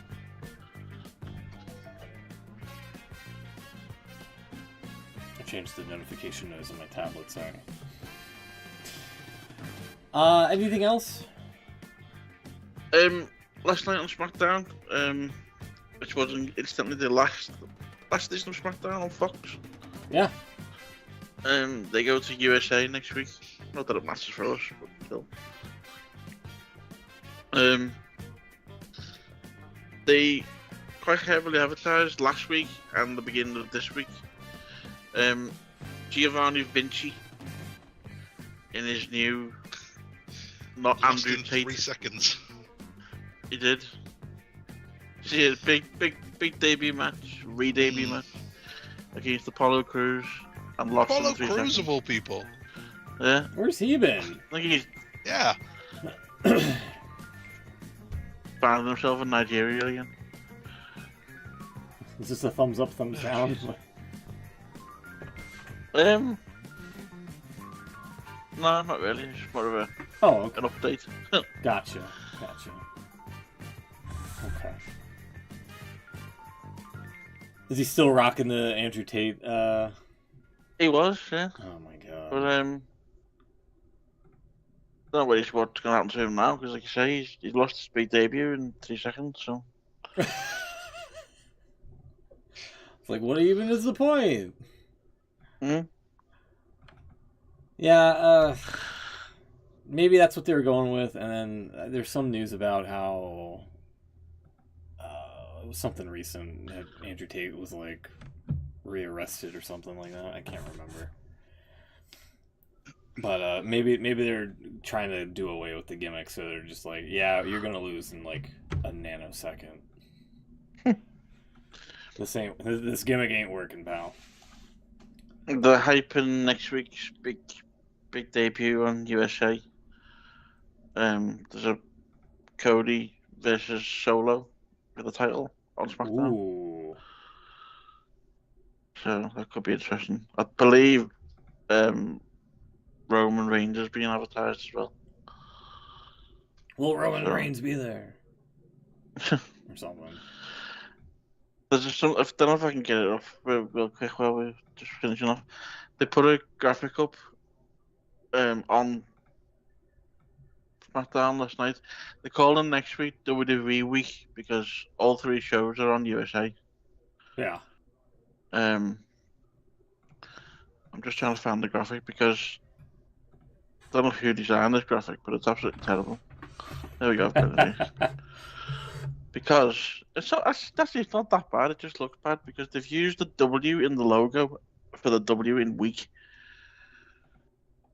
I changed the notification noise on my tablet. Sorry. Anything else? Last night on SmackDown, which was instantly the last edition of SmackDown on Fox. Yeah. They go to USA next week. Not that it matters for us, but still. They quite heavily advertised last week and the beginning of this week. Giovanni Vinci in his new, not Lost Andrew in Tate. 3 seconds. He did. See his big debut match, re-debut match against Apollo Crews and lost Apollo in 3 Crews seconds. of all people. Yeah, Where's he been? I think he's Yeah. finding himself in Nigeria again. Is this a thumbs up, thumbs down? No, not really. It's just more of Oh, okay. an update. Gotcha. Okay. Is he still rocking the Andrew Tate? He was, yeah. Oh my god. But don't know what's going to happen to him now because, like you say, he's lost his big debut in 3 seconds. So It's like, what even is the point? Yeah, maybe that's what they were going with, and then there's some news about how it was something recent that Andrew Tate was like rearrested or something like that. I can't remember. But maybe they're trying to do away with the gimmick, so they're just like, yeah, you're gonna lose in like a nanosecond. This gimmick ain't working, pal. the hype in next week's big debut on USA. There's a Cody versus Solo for the title on SmackDown. Ooh. So that could be interesting. I believe Roman Reigns is being advertised as well. Will Roman Reigns be there? Or something. There's just some. I don't know if I can get it up real quick while we're just finishing off. They put a graphic up on SmackDown last night. They're calling next week WWE week because all 3 shows are on USA. Yeah. I'm just trying to find the graphic because I don't know who designed this graphic, but it's absolutely terrible. There we go. I've got it here. Because it's not that bad. It just looks bad because they've used the W in the logo for the W in week,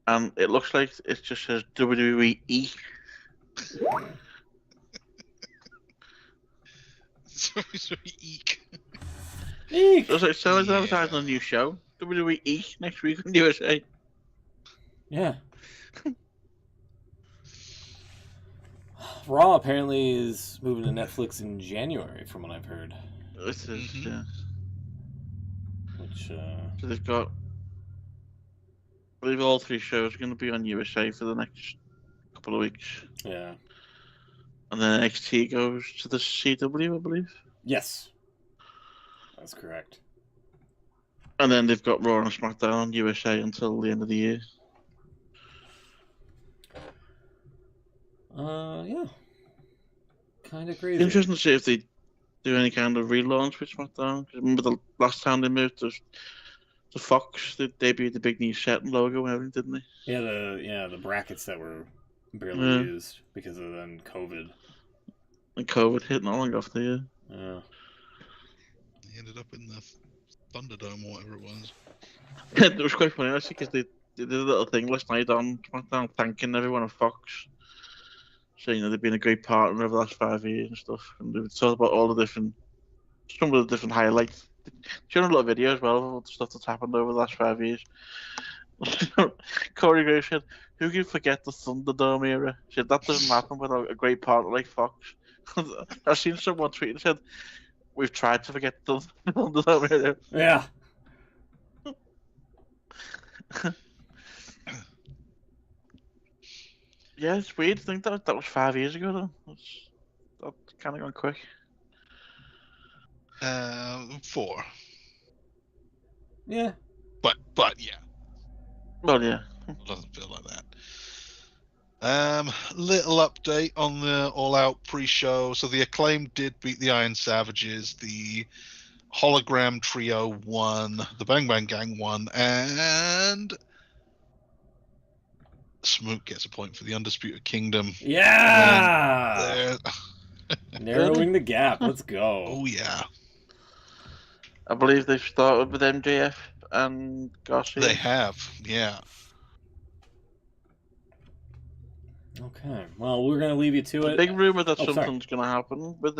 and it looks like it just says WWE. So eek. Eek. So it's like advertising a new show. WWE next week on USA. Yeah. Raw apparently is moving to Netflix in January, from what I've heard. This is yeah. Which So they've got. I believe all 3 shows are going to be on USA for the next couple of weeks. yeah. And then NXT goes to the CW, I believe. Yes. That's correct. And then they've got Raw and SmackDown on USA until the end of the year. Yeah. Kind of It's crazy. interesting to see if they do any kind of relaunch with SmackDown. 'Cause remember the last time they moved to Fox, they debuted the big new set and logo and everything, didn't they? Yeah, the brackets that were barely Yeah. used because of then COVID. And COVID hit not long after, yeah. Yeah. He ended up in the Thunderdome or whatever it was. It was quite funny actually because they did a little thing last night on SmackDown thanking everyone at Fox, saying that they've been a great partner over the last 5 years and stuff. And they would talk about some of the different highlights. Showing a little video as well of all the stuff that's happened over the last 5 years. Corey Graves said, "Who can forget the Thunderdome era?" She said, "That doesn't happen without a great partner like Fox." I've seen someone tweet and said, "We've tried to forget the Thunderdome era." Yeah. Yeah, it's weird to think that was 5 years ago though. That kind of gone quick. 4. Yeah. But yeah, Well, yeah. it doesn't feel like that. Little update on the All Out pre-show. So the Acclaimed did beat the Iron Savages. The Hologram Trio won. The Bang Bang Gang won, and Smoot gets a point for the Undisputed Kingdom. Yeah. There- Narrowing the gap. Let's go. Oh yeah, I believe they've started with MJF and Garcia. they have. Yeah. Okay. Well, we're gonna leave you to The it. big rumor that Oh, sorry. something's going to happen with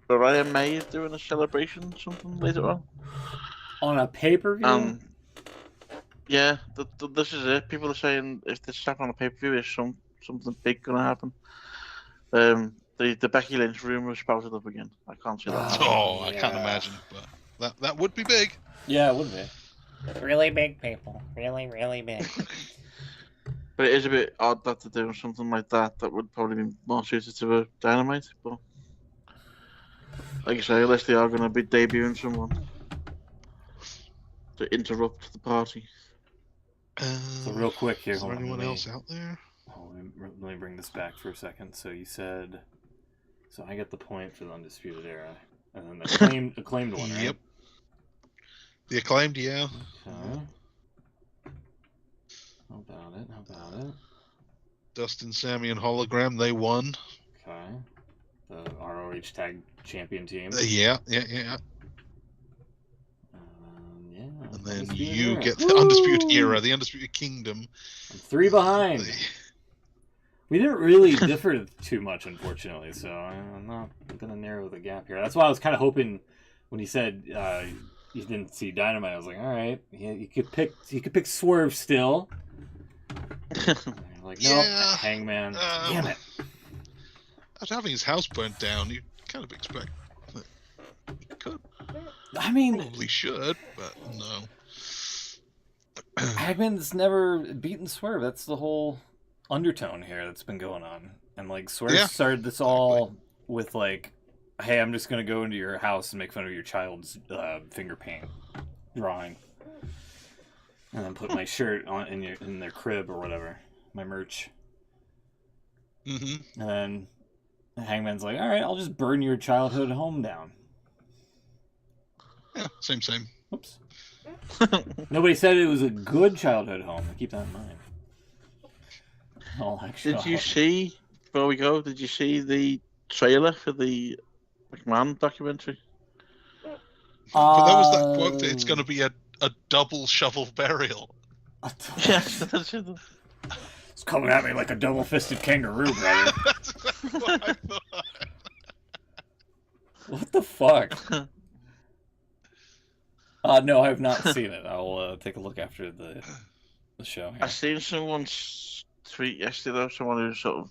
Mariah May is doing a celebration something later on. On a pay-per-view. Yeah, this is it. People are saying if this happens on a pay-per-view, is something big going to happen. The Becky Lynch rumor sprouted up again. I can't see that. Oh, I yeah. can't imagine, but that would be big. Yeah, it would be. Really big, people. Really, really big. But it is a bit odd that they're doing something like that. That would probably be more suited to a Dynamite. But like I say, unless they are going to be debuting someone to interrupt the party. So real quick here. Is there hold on, anyone let me- else out there? Oh, let me bring this back for a second. So you said, so I get the point for the Undisputed Era, and then the acclaimed one, right? Yep. The Acclaimed, yeah. Okay. How about it? Dustin, Sammy, and Hologram, they won. Okay. The ROH Tag Champion team. Yeah. Yeah. And then Undisputed you Era. get the Undisputed Woo! Era, the Undisputed Kingdom. I'm 3 behind. We didn't really differ too much, unfortunately, so I'm not going to narrow the gap here. That's why I was kind of hoping when he said you didn't see Dynamite. I was like, all right, yeah, you could pick Swerve still. Like, nope, Yeah, Hangman. Damn it. After having his house burnt down, you kind of expect that he could, I mean, probably should, but no. Hangman's never beaten Swerve. That's the whole undertone here that's been going on. And like Swerve Yeah, started this all with like, hey, I'm just gonna go into your house and make fun of your child's finger paint drawing, and then put my shirt on in their crib or whatever, my merch. Mm-hmm. And then Hangman's like, all right, I'll just burn your childhood home down. Yeah, same. Oops. Nobody said it was a good childhood home. Keep that in mind. Did you see, before we go, did you see the trailer for the McMahon documentary? But that was that quote that it's going to be a double shovel burial. Yes, that's it. It's coming at me like a double-fisted kangaroo, brother. That's exactly what I thought. What the fuck? No, I have not seen it. I'll take a look after the show. I seen someone tweet yesterday, someone who sort of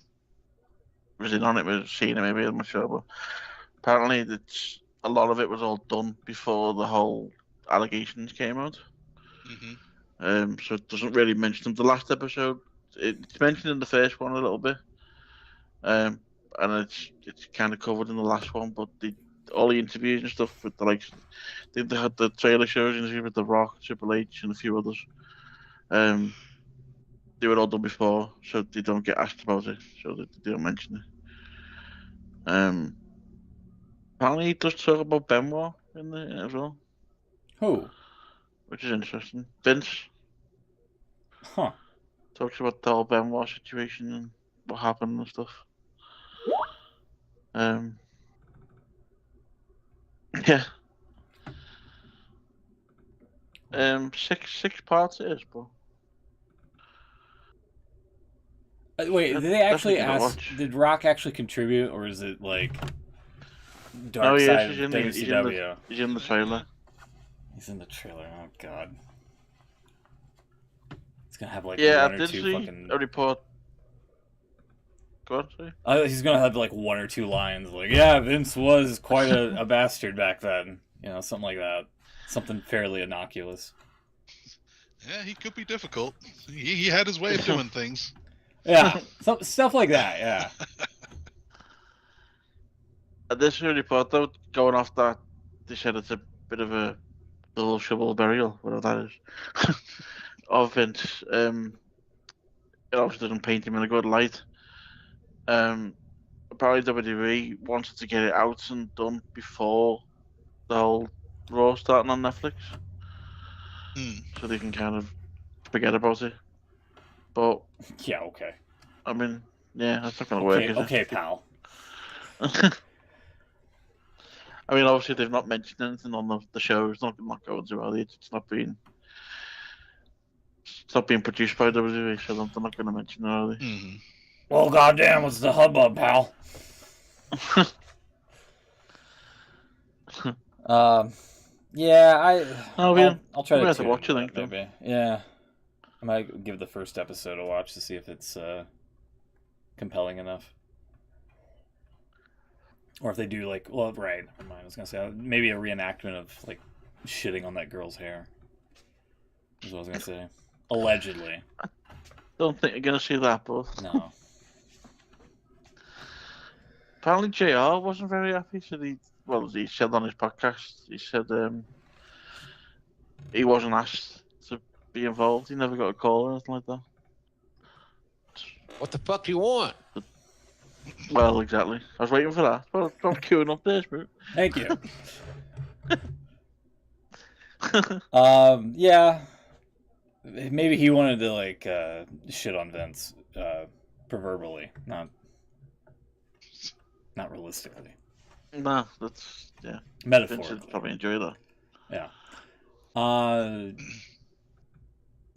was in on it, was seeing it maybe on my show, but apparently a lot of it was all done before the whole allegations came out. Mm-hmm. So it doesn't really mention them. The last episode, it's mentioned in the first one a little bit, and it's kind of covered in the last one, but all the interviews and stuff with the likes. They had the trailer shows and with The Rock, Triple H, and a few others. They were all done before, so they don't get asked about it, so they don't mention it. Apparently, he does talk about Benoit in there as well, Who? which is interesting. Vince Huh. talks about the whole Benoit situation and what happened and stuff. Yeah. Six parts it is, but Wait, yeah, did they actually definitely gotta ask? watch. Did Rock actually contribute, or is it like No, Dark he is. Side He's of in the WCW? he's in the trailer. He's in the trailer. Oh god. It's gonna have like Yeah, one I or did two see fucking. a report. Go on, sorry. He's gonna have like one or two lines, like, "Yeah, Vince was quite a bastard back then," something like that, something fairly innocuous. Yeah, he could be difficult. He had his way of doing things. Yeah, stuff like that. Yeah. This report though, going off that, they said it's a bit of a double shovel burial, whatever that is, of Vince. It obviously doesn't paint him in a good light. Apparently WWE wanted to get it out and done before the whole Raw starting on Netflix, so they can kind of forget about it. But Yeah. Okay. I mean, yeah, that's not gonna work. Okay. Is it? Okay, pal. I mean, obviously they've not mentioned anything on the show. It's not going to, are they? It's not being produced by WWE, so they're not going to mention it, are they? Mm-hmm. Well, goddamn, what's the hubbub, pal? Yeah, I'll try to watch it, then. maybe. Yeah, I might give the first episode a watch to see if it's compelling enough, or if they do like, well, right. Never mind. I was gonna say maybe a reenactment of like shitting on that girl's hair. Is what I was gonna say. Allegedly. Don't think you're going to see that, but No. apparently JR wasn't very happy. So he said on his podcast, he said he wasn't asked to be involved. He never got a call or anything like that. What the fuck do you want? Well, exactly. I was waiting for that. Well, I'm queuing up this, bro. Thank you. Yeah. Maybe he wanted to like shit on Vince, proverbially, not realistically. Nah, that's yeah. Vince Metaphorically. would probably enjoy that. Yeah.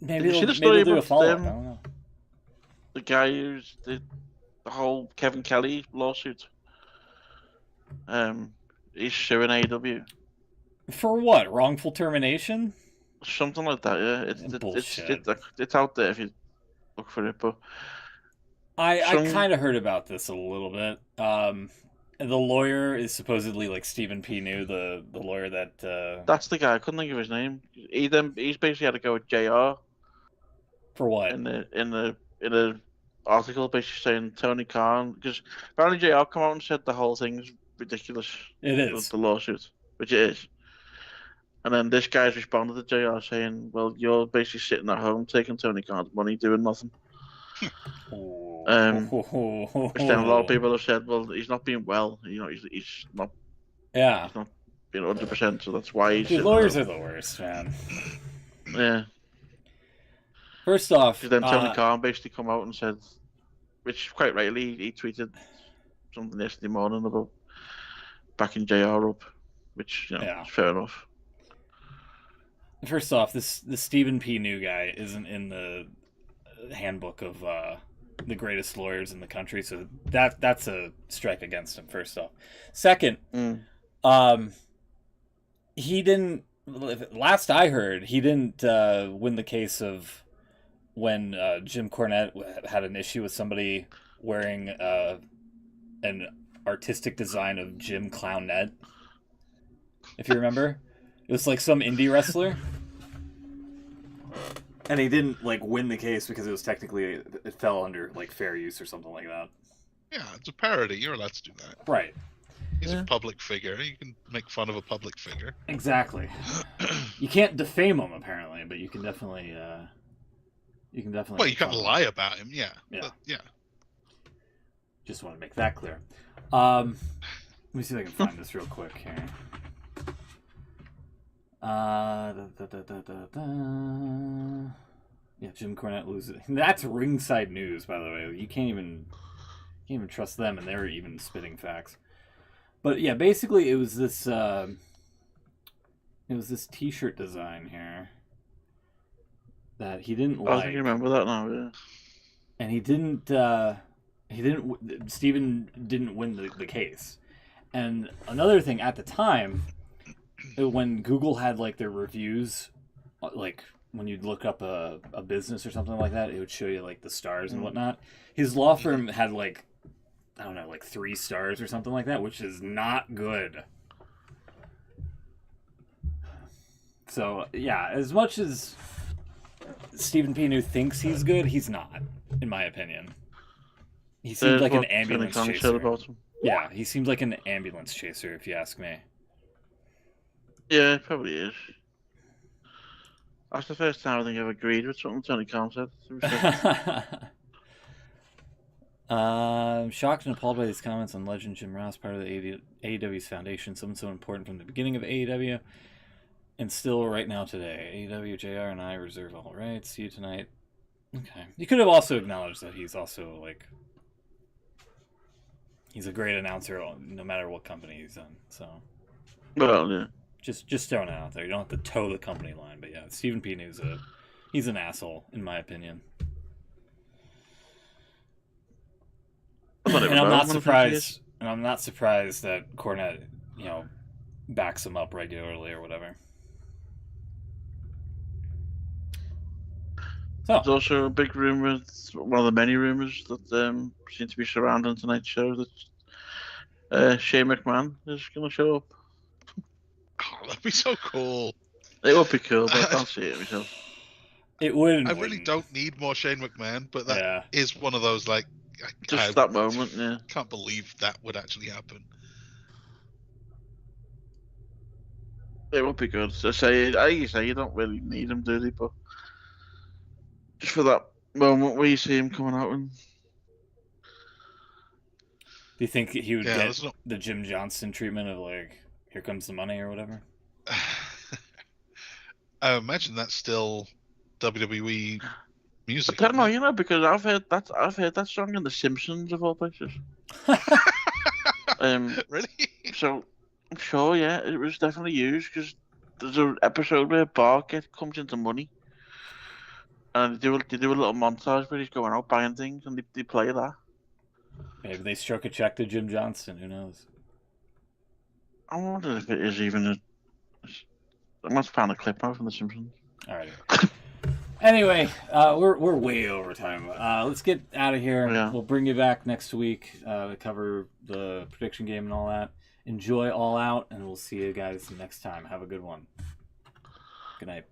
Did Maybe you see the they'll story do a about follow-up. I don't know. The guy who's the whole Kevin Kelly lawsuit. He's suing AEW. For what? Wrongful termination? Something like that, yeah. Bullshit. It's out there if you look for it, but I kind of heard about this a little bit. The lawyer is supposedly like Stephen P. New, the lawyer that. That's the guy. I couldn't think of his name. He's basically had to go with JR For what? in the article, basically saying Tony Khan, because apparently JR come out and said the whole thing's ridiculous. It is. The lawsuit, which it is. And then this guy's responded to JR saying, well, you're basically sitting at home taking Tony Khan's money, doing nothing. Which then a lot of people have said, well, he's not being well. He's not. Yeah. He's not being 100%, so that's why he's. Dude, lawyers are the worst, man. Yeah. First off, Because then Tony Khan basically come out and said, which quite rightly, he tweeted something yesterday morning about backing JR up, which yeah. is fair enough. First off, this Stephen P. New guy isn't in the handbook of the greatest lawyers in the country, so that's a strike against him. First off, second, he didn't. Last I heard, he didn't win the case of when Jim Cornette had an issue with somebody wearing an artistic design of Jim Clownette. If you remember. It was like some indie wrestler. And he didn't like win the case because it fell under like fair use or something like that. Yeah, it's a parody. You're allowed to do that. Right. He's Yeah. a public figure. You can make fun of a public figure. Exactly. You can't defame him apparently, but you can definitely. Well, you make can't fun of lie him. about him, yeah. Yeah. But, yeah. Just want to make that clear. Let me see if I can find this real quick here. Yeah, Jim Cornette loses. That's ringside news, by the way. You can't even trust them, and they're even spitting facts. But yeah, basically, it was this T-shirt design here that he didn't I like, think I remember that now. Yeah. and he didn't. Steven didn't win the case. And another thing at the time, when Google had like their reviews, like when you'd look up a business or something like that, it would show you like the stars and whatnot. His law firm had like, I don't know, like 3 stars or something like that, which is not good. So yeah, as much as Stephen Pinu thinks he's good, he's not, in my opinion. He seems like an ambulance chaser. About him. Yeah, he seems like an ambulance chaser, if you ask me. Yeah, it probably is. That's the first time I think I've agreed with something Tony Khan said. I'm shocked and appalled by these comments on Legend Jim Ross, part of the AEW's foundation, someone so important from the beginning of AEW, and still right now today. AEW, JR, and I reserve all rights. See you tonight. Okay. You could have also acknowledged that he's also, like, he's a great announcer no matter what company he's in, so... Well, yeah. Just throwing it out there. You don't have to toe the company line, but yeah, Stephen Pinu's he's an asshole, in my opinion. And I'm not surprised that Cornette, backs him up regularly or whatever. So there's also a big rumor, one of the many rumors that seem to be surrounding tonight's show, that Shane McMahon is going to show up. Oh, that'd be so cool. It would be cool, but I can't see it myself. It would. I really don't need more Shane McMahon, but that is one of those, like, just that moment, yeah. Can't believe that would actually happen. It would be good. So you don't really need him, do they? But just for that moment where you see him coming out and. Do you think he would get the Jim Johnston treatment of, like, here comes the money or whatever? I imagine that's still WWE music. I don't know, because I've heard that song in The Simpsons of all places. Really? So I'm sure, yeah, it was definitely used because there's an episode where Bart comes into money, and they do a little montage where he's going out buying things, and they play that. Maybe they struck a check to Jim Johnston. Who knows? I wonder if it is even I must find a clip out from The Simpsons. All right. Anyway, we're way over time. Let's get out of here. Yeah. We'll bring you back next week to cover the prediction game and all that. Enjoy All Out, and we'll see you guys next time. Have a good one. Good night.